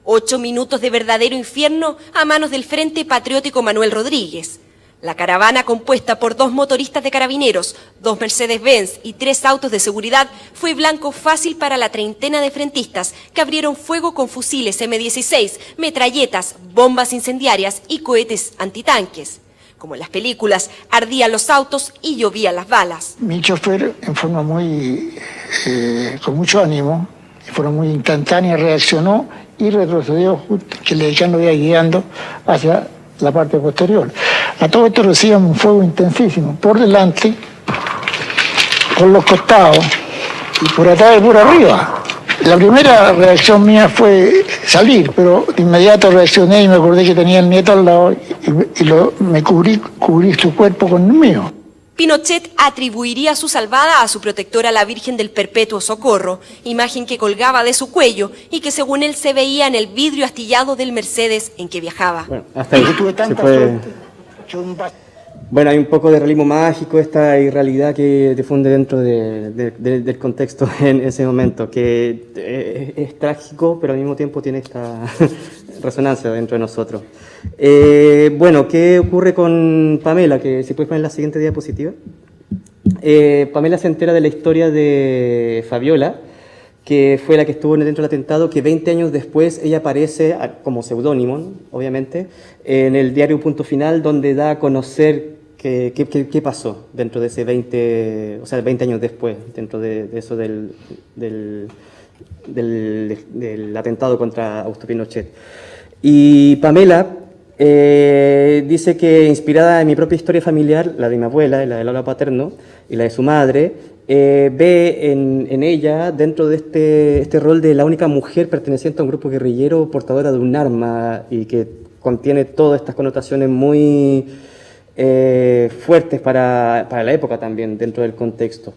8 minutos de verdadero infierno a manos del Frente Patriótico Manuel Rodríguez. La caravana, compuesta por 2 motoristas de carabineros, 2 Mercedes-Benz y 3 autos de seguridad, fue blanco fácil para la treintena de frentistas que abrieron fuego con fusiles M16, metralletas, bombas incendiarias y cohetes antitanques. Como en las películas, ardían los autos y llovían las balas. Mi chofer, en forma con mucho ánimo, de forma muy instantánea, reaccionó y retrocedió, que el decano lo iba guiando hacia la parte posterior. A todo esto recibían un fuego intensísimo, por delante, por los costados y por atrás y por arriba. La primera reacción mía fue salir, pero de inmediato reaccioné y me acordé que tenía el nieto al lado y me cubrí su cuerpo con el mío. Pinochet atribuiría su salvada a su protectora, la Virgen del Perpetuo Socorro, imagen que colgaba de su cuello y que según él se veía en el vidrio astillado del Mercedes en que viajaba. Bueno, hasta ahí se puede... Bueno, hay un poco de realismo mágico, esta irrealidad que difunde dentro del contexto en ese momento, que es trágico, pero al mismo tiempo tiene esta resonancia dentro de nosotros. Bueno, ¿qué ocurre con Pamela? Que si puedes poner la siguiente diapositiva. Pamela se entera de la historia de Fabiola, que fue la que estuvo dentro del atentado, que 20 años después ella aparece como seudónimo, obviamente, en el diario Punto Final, donde da a conocer qué pasó dentro de ese 20 años después, dentro de eso del atentado contra Augusto Pinochet. Y Pamela dice que, inspirada en mi propia historia familiar, la de mi abuela, la del abuelo paterno y la de su madre, ve en ella, dentro de este rol de la única mujer perteneciente a un grupo guerrillero portadora de un arma y que contiene todas estas connotaciones muy fuertes para la época también, dentro del contexto.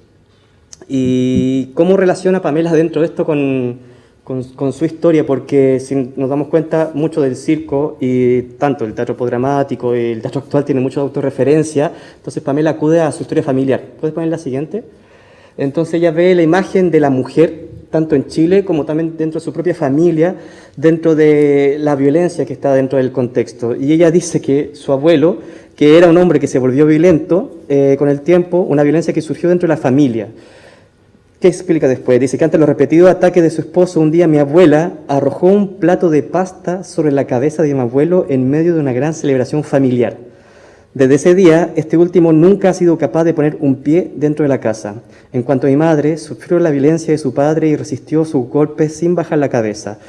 Y cómo relaciona Pamela dentro de esto con su historia, porque si nos damos cuenta, mucho del circo y tanto el teatro podramático y el teatro actual tiene mucha autorreferencia, entonces Pamela acude a su historia familiar. ¿Puedes poner la siguiente? Entonces ella ve la imagen de la mujer, tanto en Chile como también dentro de su propia familia, dentro de la violencia que está dentro del contexto. Y ella dice que su abuelo, que era un hombre que se volvió violento con el tiempo, una violencia que surgió dentro de la familia. ¿Qué explica después? Dice que ante los repetidos ataques de su esposo, un día mi abuela arrojó un plato de pasta sobre la cabeza de mi abuelo en medio de una gran celebración familiar. Desde ese día, este último nunca ha sido capaz de poner un pie dentro de la casa. En cuanto a mi madre, sufrió la violencia de su padre y resistió sus golpes sin bajar la cabeza.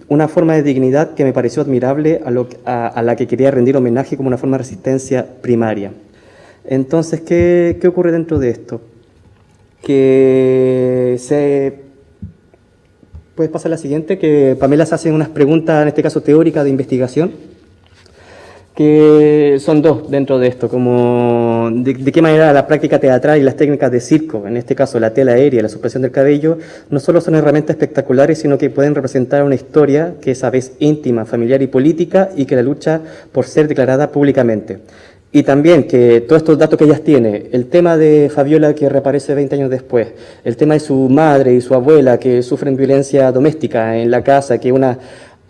Una forma de dignidad que me pareció admirable, a la que quería rendir homenaje como una forma de resistencia primaria. Entonces, ¿qué ocurre dentro de esto? Puedes pasar a la siguiente, que Pamela se hace unas preguntas, en este caso teóricas, de investigación, que son 2 dentro de esto, como de qué manera la práctica teatral y las técnicas de circo, en este caso la tela aérea y la suspensión del cabello, no solo son herramientas espectaculares, sino que pueden representar una historia que es a vez íntima, familiar y política, y que la lucha por ser declarada públicamente. Y también que todos estos datos que ellas tienen, el tema de Fabiola que reaparece 20 años después, el tema de su madre y su abuela que sufren violencia doméstica en la casa, que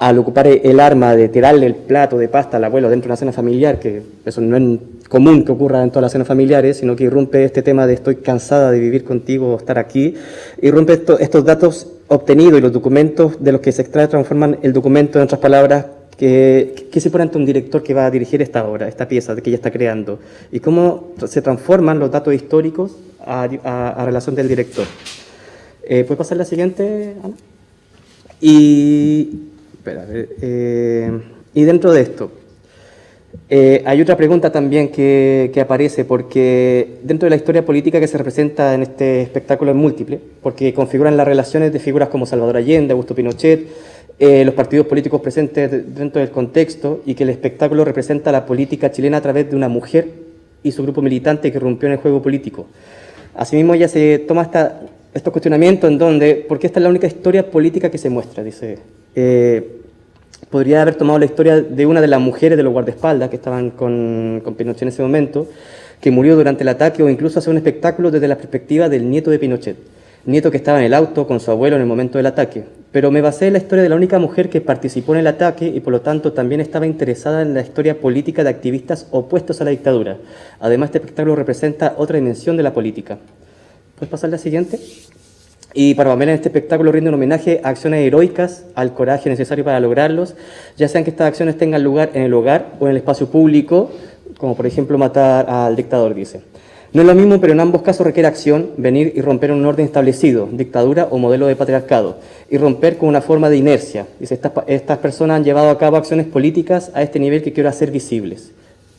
al ocupar el arma de tirarle el plato de pasta al abuelo dentro de una cena familiar, que eso no es común que ocurra en todas las cenas familiares, sino que irrumpe este tema de estoy cansada de vivir contigo, estar aquí, irrumpe estos datos obtenidos y los documentos de los que se extrae transforman el documento, en otras palabras, que se pone ante un director que va a dirigir esta obra, esta pieza que ella está creando, y cómo se transforman los datos históricos a relación del director. ¿Puedes pasar la siguiente, Ana? Y dentro de esto, hay otra pregunta también que aparece, porque dentro de la historia política que se representa en este espectáculo es múltiple, porque configuran las relaciones de figuras como Salvador Allende, Augusto Pinochet, los partidos políticos presentes dentro del contexto, y que el espectáculo representa la política chilena a través de una mujer y su grupo militante que rompió en el juego político. Asimismo, ella se toma estos cuestionamientos en donde, porque esta es la única historia política que se muestra, dice. podría haber tomado la historia de una de las mujeres de los guardaespaldas que estaban con Pinochet en ese momento, que murió durante el ataque, o incluso hacer un espectáculo desde la perspectiva del nieto de Pinochet, nieto que estaba en el auto con su abuelo en el momento del ataque. Pero me basé en la historia de la única mujer que participó en el ataque y por lo tanto también estaba interesada en la historia política de activistas opuestos a la dictadura. Además, este espectáculo representa otra dimensión de la política. ¿Puedes pasar la siguiente? Y para Pamela, en este espectáculo rinde un homenaje a acciones heroicas, al coraje necesario para lograrlos, ya sean que estas acciones tengan lugar en el hogar o en el espacio público, como por ejemplo matar al dictador, dice. No es lo mismo, pero en ambos casos requiere acción, venir y romper un orden establecido, dictadura o modelo de patriarcado, y romper con una forma de inercia. Dice, estas personas han llevado a cabo acciones políticas a este nivel que quiero hacer visibles.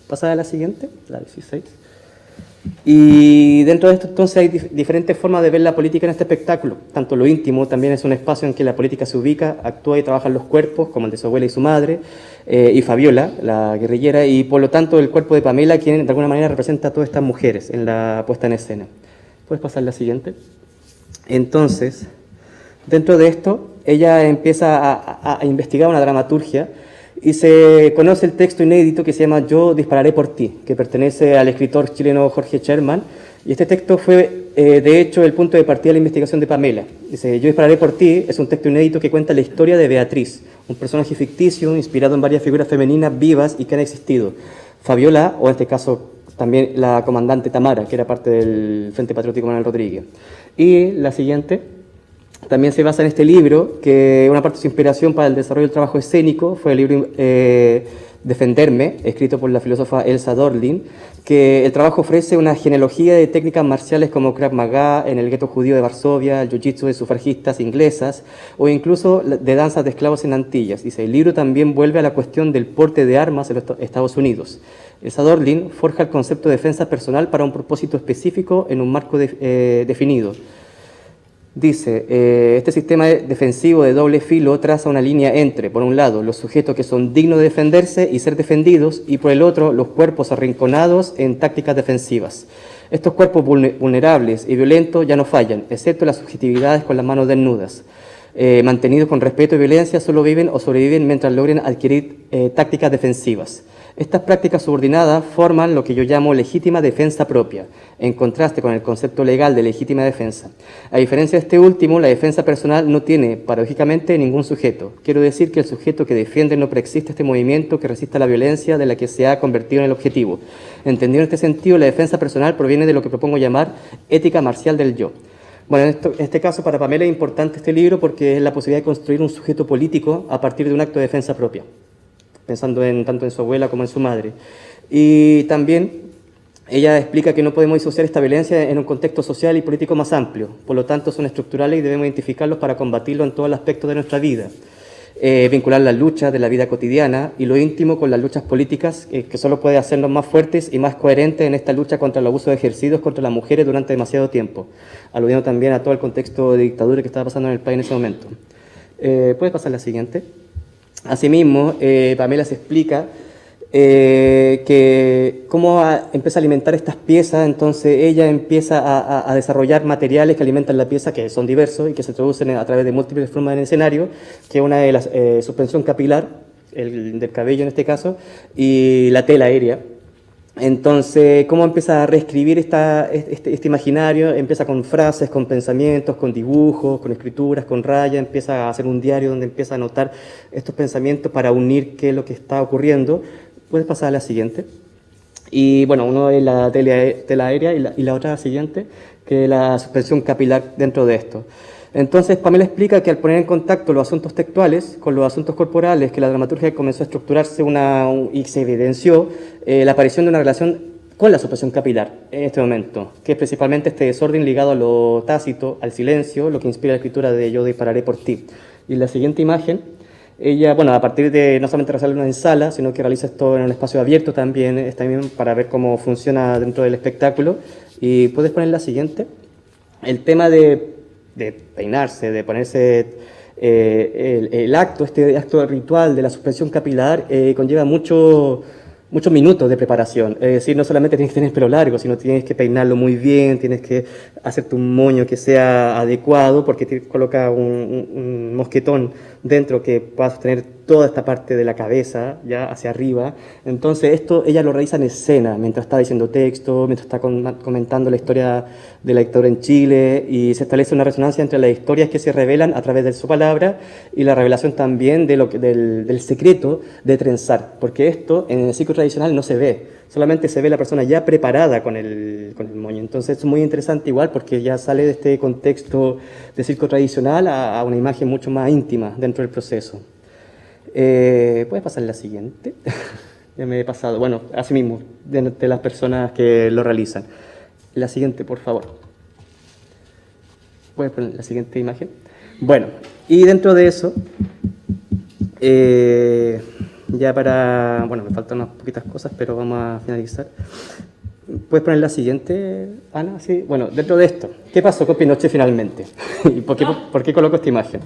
Pasa a la siguiente, la 16. Y dentro de esto entonces hay diferentes formas de ver la política en este espectáculo. Tanto lo íntimo también es un espacio en que la política se ubica, actúa y trabaja en los cuerpos, como el de su abuela y su madre, y Fabiola, la guerrillera, y por lo tanto el cuerpo de Pamela, quien de alguna manera representa a todas estas mujeres en la puesta en escena. ¿Puedes pasar la siguiente? Entonces, dentro de esto, ella empieza a investigar una dramaturgia y se conoce el texto inédito que se llama Yo dispararé por ti, que pertenece al escritor chileno Jorge Sherman, y este texto fue, de hecho, el punto de partida de la investigación de Pamela. Dice, Yo dispararé por ti es un texto inédito que cuenta la historia de Beatriz, un personaje ficticio inspirado en varias figuras femeninas vivas y que han existido. Fabiola, o en este caso también la comandante Tamara, que era parte del Frente Patriótico Manuel Rodríguez. Y la siguiente también se basa en este libro, que una parte de su inspiración para el desarrollo del trabajo escénico fue el libro Defenderme, escrito por la filósofa Elsa Dorlin, que el trabajo ofrece una genealogía de técnicas marciales como Krav Maga en el gueto judío de Varsovia, el jiu-jitsu de sufragistas inglesas o incluso de danzas de esclavos en Antillas. Dice, el libro también vuelve a la cuestión del porte de armas en los Estados Unidos. Elsa Dorlin forja el concepto de defensa personal para un propósito específico en un marco definido. Dice, este sistema defensivo de doble filo traza una línea entre, por un lado, los sujetos que son dignos de defenderse y ser defendidos, y por el otro, los cuerpos arrinconados en tácticas defensivas. Estos cuerpos vulnerables y violentos ya no fallan, excepto las subjetividades con las manos desnudas. Mantenidos con respeto y violencia, solo viven o sobreviven mientras logren adquirir tácticas defensivas. Estas prácticas subordinadas forman lo que yo llamo legítima defensa propia, en contraste con el concepto legal de legítima defensa. A diferencia de este último, la defensa personal no tiene, paradójicamente, ningún sujeto. Quiero decir que el sujeto que defiende no preexiste este movimiento que resista la violencia de la que se ha convertido en el objetivo. Entendido en este sentido, la defensa personal proviene de lo que propongo llamar ética marcial del yo. Bueno, en este caso para Pamela es importante este libro porque es la posibilidad de construir un sujeto político a partir de un acto de defensa propia, pensando tanto en su abuela como en su madre. Y también ella explica que no podemos disociar esta violencia en un contexto social y político más amplio, por lo tanto son estructurales y debemos identificarlos para combatirlos en todos los aspectos de nuestra vida. Vincular las luchas de la vida cotidiana y lo íntimo con las luchas políticas, que solo puede hacernos más fuertes y más coherentes en esta lucha contra los abusos ejercidos contra las mujeres durante demasiado tiempo, aludiendo también a todo el contexto de dictadura que estaba pasando en el país en ese momento. ¿Puedes pasar la siguiente? Asimismo, Pamela se explica que cómo empieza a alimentar estas piezas. Entonces ella empieza a desarrollar materiales que alimentan la pieza, que son diversos y que se introducen a través de múltiples formas en el escenario, que una de las suspensión capilar, el del cabello en este caso, y la tela aérea. Entonces, cómo empieza a reescribir este imaginario, empieza con frases, con pensamientos, con dibujos, con escrituras, con rayas, empieza a hacer un diario donde empieza a anotar estos pensamientos para unir qué es lo que está ocurriendo. Puedes pasar a la siguiente. Y bueno, uno es la tela aérea y la otra siguiente, que es la suspensión capilar dentro de esto. Entonces, Pamela explica que al poner en contacto los asuntos textuales con los asuntos corporales, que la dramaturgia comenzó a estructurarse y se evidenció la aparición de una relación con la suspensión capilar en este momento, que es principalmente este desorden ligado a lo tácito, al silencio, lo que inspira la escritura de Yo dispararé por ti. Y en la siguiente imagen, ella, bueno, a partir de no solamente realizarlo en sala, sino que realiza esto en un espacio abierto también para ver cómo funciona dentro del espectáculo. Y puedes poner la siguiente. El tema de peinarse, de ponerse el acto, este acto ritual de la suspensión capilar conlleva muchos minutos de preparación. Es decir, no solamente tienes que tener el pelo largo, sino tienes que peinarlo muy bien, tienes que hacerte un moño que sea adecuado, porque te coloca un mosquetón dentro que pueda sostener toda esta parte de la cabeza, ya hacia arriba. Entonces esto ella lo realiza en escena, mientras está diciendo texto, mientras está comentando la historia de la dictadura en Chile, y se establece una resonancia entre las historias que se revelan a través de su palabra y la revelación también de del secreto de trenzar, porque esto en el ciclo tradicional no se ve, solamente se ve la persona ya preparada con el moño. Entonces es muy interesante igual porque ya sale de este contexto de circo tradicional a una imagen mucho más íntima dentro del proceso. ¿Puedes pasar la siguiente? Ya me he pasado. Bueno, así mismo, de las personas que lo realizan. La siguiente, por favor. ¿Puedes poner la siguiente imagen? Bueno, y dentro de eso, ya para... Bueno, me faltan unas poquitas cosas, pero vamos a finalizar. ¿Puedes poner la siguiente, Ana? Sí. Bueno, dentro de esto, ¿qué pasó con Pinochet finalmente? ¿Y por qué coloco esta imagen?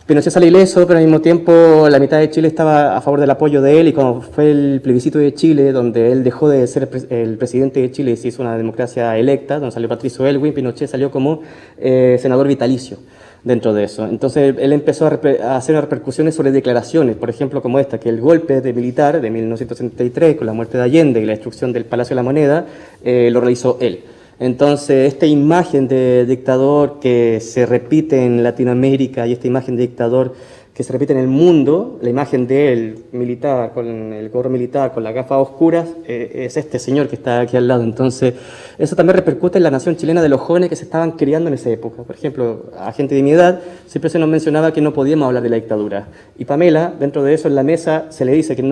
Pinochet sale ileso, pero al mismo tiempo la mitad de Chile estaba a favor del apoyo de él, y como fue el plebiscito de Chile, donde él dejó de ser el presidente de Chile y se hizo una democracia electa, donde salió Patricio Aylwin, Pinochet salió como senador vitalicio dentro de eso. Entonces él empezó a hacer repercusiones sobre declaraciones, por ejemplo como esta, que el golpe militar de 1973, con la muerte de Allende y la destrucción del Palacio de la Moneda, lo realizó él. Entonces, esta imagen de dictador que se repite en Latinoamérica y esta imagen de dictador que se repite en el mundo, la imagen del militar, con el gorro militar, con las gafas oscuras, es este señor que está aquí al lado. Entonces, eso también repercute en la nación chilena de los jóvenes que se estaban criando en esa época. Por ejemplo, a gente de mi edad siempre se nos mencionaba que no podíamos hablar de la dictadura. Y Pamela, dentro de eso, en la mesa, se le dice que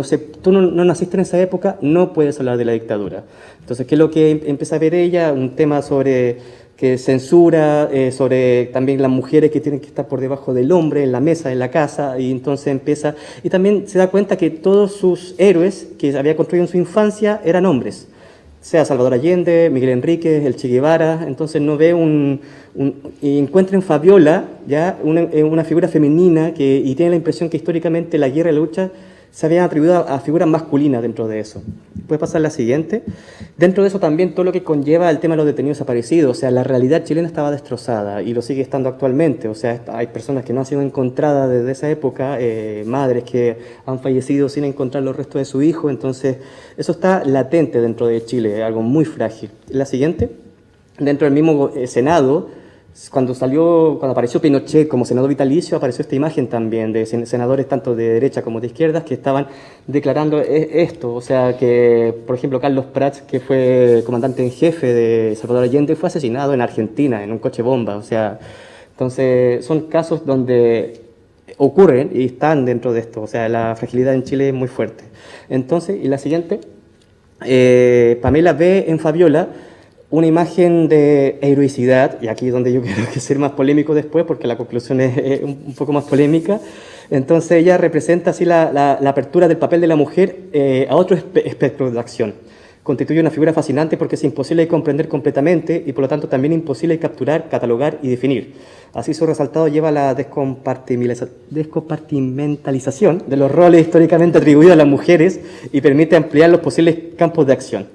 tú no naciste en esa época, no puedes hablar de la dictadura. Entonces, ¿qué es lo que empieza a ver ella? Un tema sobre que censura, sobre también las mujeres que tienen que estar por debajo del hombre, en la mesa, en la casa, y entonces empieza... Y también se da cuenta que todos sus héroes que había construido en su infancia eran hombres, sea Salvador Allende, Miguel Enríquez, el Che Guevara. Entonces no ve y encuentra en Fabiola ya una figura femenina y tiene la impresión que históricamente la guerra y la lucha se habían atribuido a figuras masculinas dentro de eso. ¿Puedes pasar la siguiente? Dentro de eso también todo lo que conlleva el tema de los detenidos desaparecidos. O sea, la realidad chilena estaba destrozada y lo sigue estando actualmente. O sea, hay personas que no han sido encontradas desde esa época, madres que han fallecido sin encontrar los restos de su hijo. Entonces, eso está latente dentro de Chile, algo muy frágil. La siguiente, dentro del mismo Senado, cuando apareció Pinochet como senador vitalicio, apareció esta imagen también de senadores tanto de derecha como de izquierdas que estaban declarando esto. O sea, que, por ejemplo, Carlos Prats, que fue comandante en jefe de Salvador Allende, fue asesinado en Argentina, en un coche bomba. O sea, entonces son casos donde ocurren y están dentro de esto. O sea, la fragilidad en Chile es muy fuerte. Entonces, y la siguiente, Pamela ve en Fabiola una imagen de heroicidad, y aquí es donde yo quiero ser más polémico después, porque la conclusión es un poco más polémica. Entonces ella representa así la apertura del papel de la mujer a otro espectro de acción. Constituye una figura fascinante porque es imposible de comprender completamente y por lo tanto también imposible de capturar, catalogar y definir. Así su resultado lleva a la descompartimentalización de los roles históricamente atribuidos a las mujeres y permite ampliar los posibles campos de acción.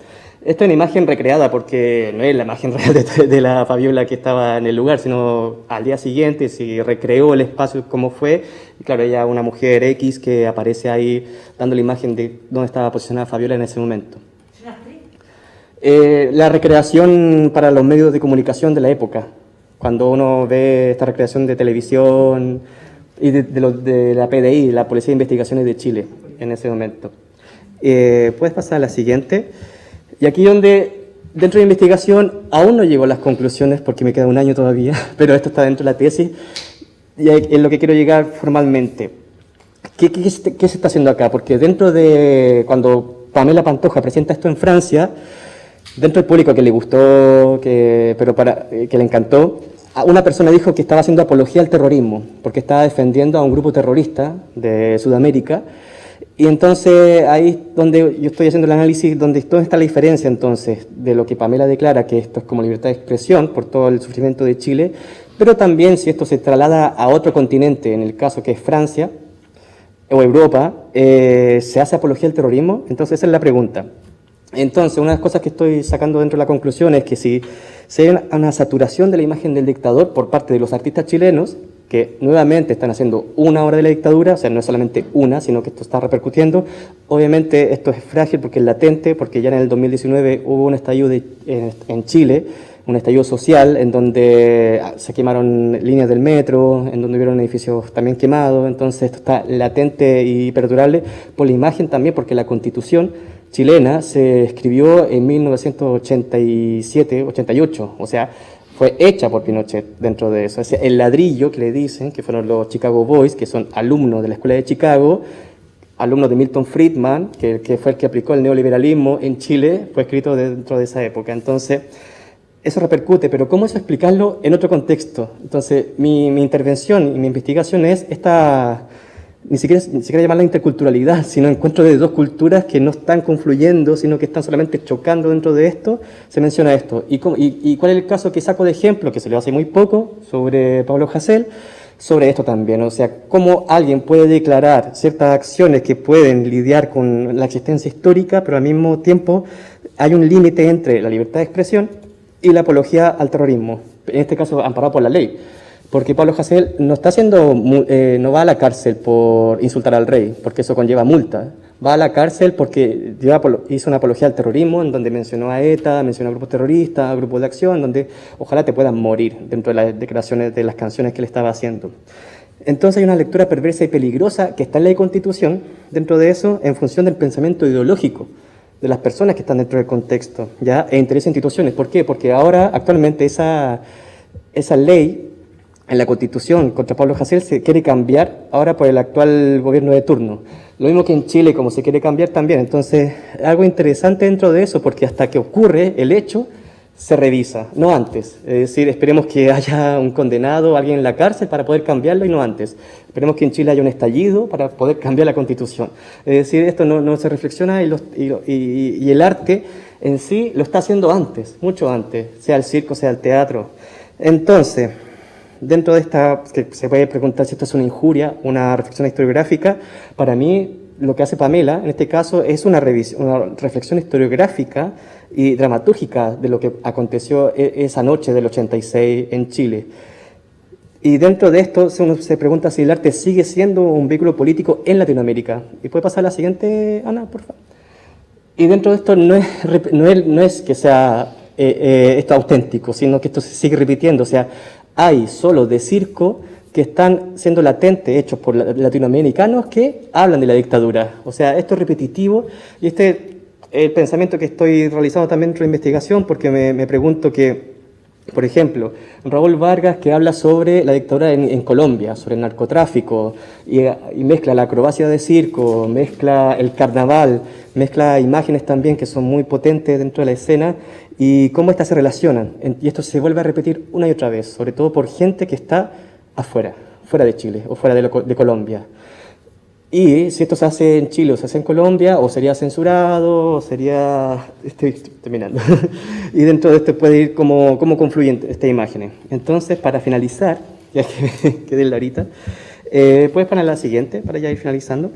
Esta es una imagen recreada porque no es la imagen real de la Fabiola que estaba en el lugar, sino al día siguiente se recreó el espacio como fue. Y claro, ella es una mujer X que aparece ahí dando la imagen de dónde estaba posicionada Fabiola en ese momento. La recreación para los medios de comunicación de la época, cuando uno ve esta recreación de televisión y de la PDI, la Policía de Investigaciones de Chile, en ese momento. ¿Puedes pasar a la siguiente? Y aquí donde, dentro de la investigación, aún no llego a las conclusiones porque me queda un año todavía, pero esto está dentro de la tesis, y es lo que quiero llegar formalmente. ¿Qué se está haciendo acá? Porque dentro de, cuando Pamela Pantoja presenta esto en Francia, dentro del público que le gustó, que le encantó, una persona dijo que estaba haciendo apología al terrorismo, porque estaba defendiendo a un grupo terrorista de Sudamérica. Y entonces ahí es donde yo estoy haciendo el análisis, donde está la diferencia entonces de lo que Pamela declara, que esto es como libertad de expresión por todo el sufrimiento de Chile, pero también si esto se traslada a otro continente, en el caso que es Francia o Europa, ¿se hace apología al terrorismo? Entonces esa es la pregunta. Entonces, una de las cosas que estoy sacando dentro de la conclusión es que si se ve una saturación de la imagen del dictador por parte de los artistas chilenos, que nuevamente están haciendo una hora de la dictadura, o sea, no es solamente una, sino que esto está repercutiendo. Obviamente esto es frágil porque es latente, porque ya en el 2019 hubo un estallido en Chile, un estallido social en donde se quemaron líneas del metro, en donde hubieron edificios también quemados, entonces esto está latente y perdurable por la imagen también, porque la Constitución chilena se escribió en 1987-88, o sea, fue hecha por Pinochet dentro de eso. O sea, el ladrillo que le dicen, que fueron los Chicago Boys, que son alumnos de la Escuela de Chicago, alumnos de Milton Friedman, que fue el que aplicó el neoliberalismo en Chile, fue escrito dentro de esa época. Entonces, eso repercute, pero ¿cómo eso explicarlo en otro contexto? Entonces, mi intervención y mi investigación es ni siquiera llamarla interculturalidad, sino encuentro de dos culturas que no están confluyendo, sino que están solamente chocando dentro de esto, se menciona esto. ¿Y cuál es el caso que saco de ejemplo, que se le hace muy poco, sobre Pablo Hasél? Sobre esto también, o sea, cómo alguien puede declarar ciertas acciones que pueden lidiar con la existencia histórica, pero al mismo tiempo hay un límite entre la libertad de expresión y la apología al terrorismo, en este caso amparado por la ley. Porque Pablo Hasél no va a la cárcel por insultar al rey, porque eso conlleva multa. Va a la cárcel porque hizo una apología al terrorismo, en donde mencionó a ETA, mencionó a grupos terroristas, a grupos de acción, donde ojalá te puedan morir dentro de las declaraciones de las canciones que él estaba haciendo. Entonces hay una lectura perversa y peligrosa que está en la Constitución, dentro de eso, en función del pensamiento ideológico de las personas que están dentro del contexto, ¿ya? E interés de instituciones. ¿Por qué? Porque ahora, actualmente, esa ley en la Constitución contra Pablo Hasél se quiere cambiar ahora por el actual gobierno de turno. Lo mismo que en Chile, como se quiere cambiar también. Entonces, algo interesante dentro de eso, porque hasta que ocurre el hecho, se revisa, no antes. Es decir, esperemos que haya un condenado, alguien en la cárcel para poder cambiarlo y no antes. Esperemos que en Chile haya un estallido para poder cambiar la Constitución. Es decir, esto no se reflexiona y el arte en sí lo está haciendo antes, mucho antes, sea el circo, sea el teatro. Entonces, dentro de esta, que se puede preguntar si esto es una injuria, una reflexión historiográfica, para mí lo que hace Pamela, en este caso, es una reflexión historiográfica y dramatúrgica de lo que aconteció esa noche del 86 en Chile. Y dentro de esto uno se pregunta si el arte sigue siendo un vehículo político en Latinoamérica. ¿Y puede pasar la siguiente, Ana, por favor? Y dentro de esto no es que sea esto auténtico, sino que esto se sigue repitiendo. O sea, hay solos de circo que están siendo latentes, hechos por latinoamericanos que hablan de la dictadura. O sea, esto es repetitivo y este es el pensamiento que estoy realizando también dentro de investigación, porque me pregunto que, por ejemplo, Raúl Vargas, que habla sobre la dictadura en Colombia, sobre el narcotráfico, y mezcla la acrobacia de circo, mezcla el carnaval, mezcla imágenes también que son muy potentes dentro de la escena, y cómo estas se relacionan. Y esto se vuelve a repetir una y otra vez, sobre todo por gente que está afuera, fuera de Chile o fuera de Colombia. Y si esto se hace en Chile o se hace en Colombia, o sería censurado, o sería... Estoy terminando. Y dentro de esto puede ir cómo confluyen estas imágenes. Entonces, para finalizar, ya que quedé la ahorita, puedes poner la siguiente para ya ir finalizando.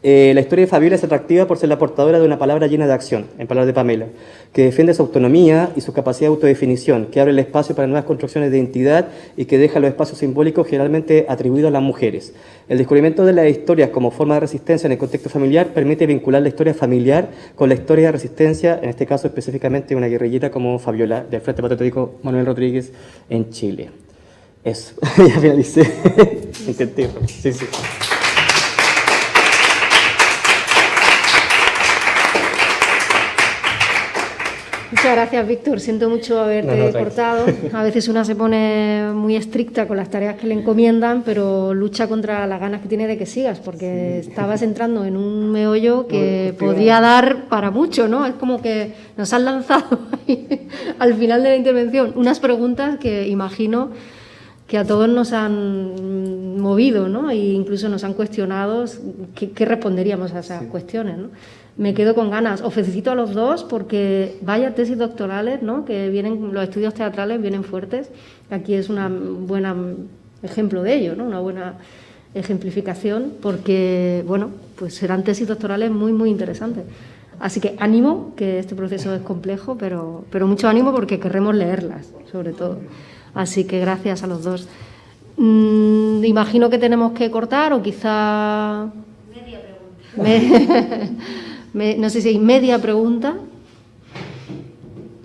La historia de Fabiola es atractiva por ser la portadora de una palabra llena de acción, en palabras de Pamela, que defiende su autonomía y su capacidad de autodefinición, que abre el espacio para nuevas construcciones de identidad y que deja los espacios simbólicos generalmente atribuidos a las mujeres. El descubrimiento de las historias como forma de resistencia en el contexto familiar permite vincular la historia familiar con la historia de resistencia, en este caso específicamente una guerrillera como Fabiola, del Frente Patriótico Manuel Rodríguez en Chile. Eso, ya finalicé. Intenté, sí. Muchas gracias, Víctor. Siento mucho haberte cortado. A veces una se pone muy estricta con las tareas que le encomiendan, pero lucha contra las ganas que tiene de que sigas, porque estabas entrando en un meollo que podría dar para mucho, ¿no? Es como que nos han lanzado ahí, al final de la intervención unas preguntas que imagino que a todos nos han movido, ¿no? E incluso nos han cuestionado qué responderíamos a esas cuestiones, ¿no? Me quedo con ganas. Os felicito a los dos porque vaya tesis doctorales, ¿no? Que vienen, los estudios teatrales vienen fuertes. Aquí es una buena ejemplo de ello, ¿no? Una buena ejemplificación porque, bueno, pues serán tesis doctorales muy, muy interesantes. Así que ánimo, que este proceso es complejo, pero mucho ánimo porque querremos leerlas, sobre todo. Así que gracias a los dos. Imagino que tenemos que cortar o quizá... no sé si hay media pregunta,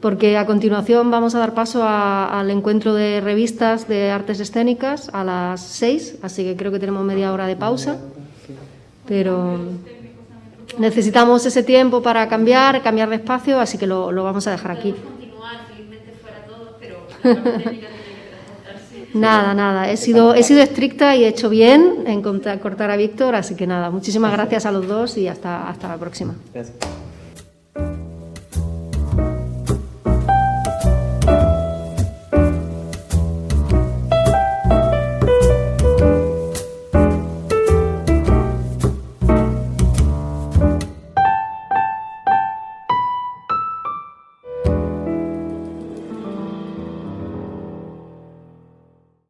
porque a continuación vamos a dar paso al encuentro de revistas de artes escénicas a las 6, así que creo que tenemos media hora de pausa, pero necesitamos ese tiempo para cambiar de espacio, así que lo vamos a dejar aquí. Nada, he sido estricta y he hecho bien en cortar a Víctor, así que nada, muchísimas gracias a los dos y hasta la próxima. Gracias.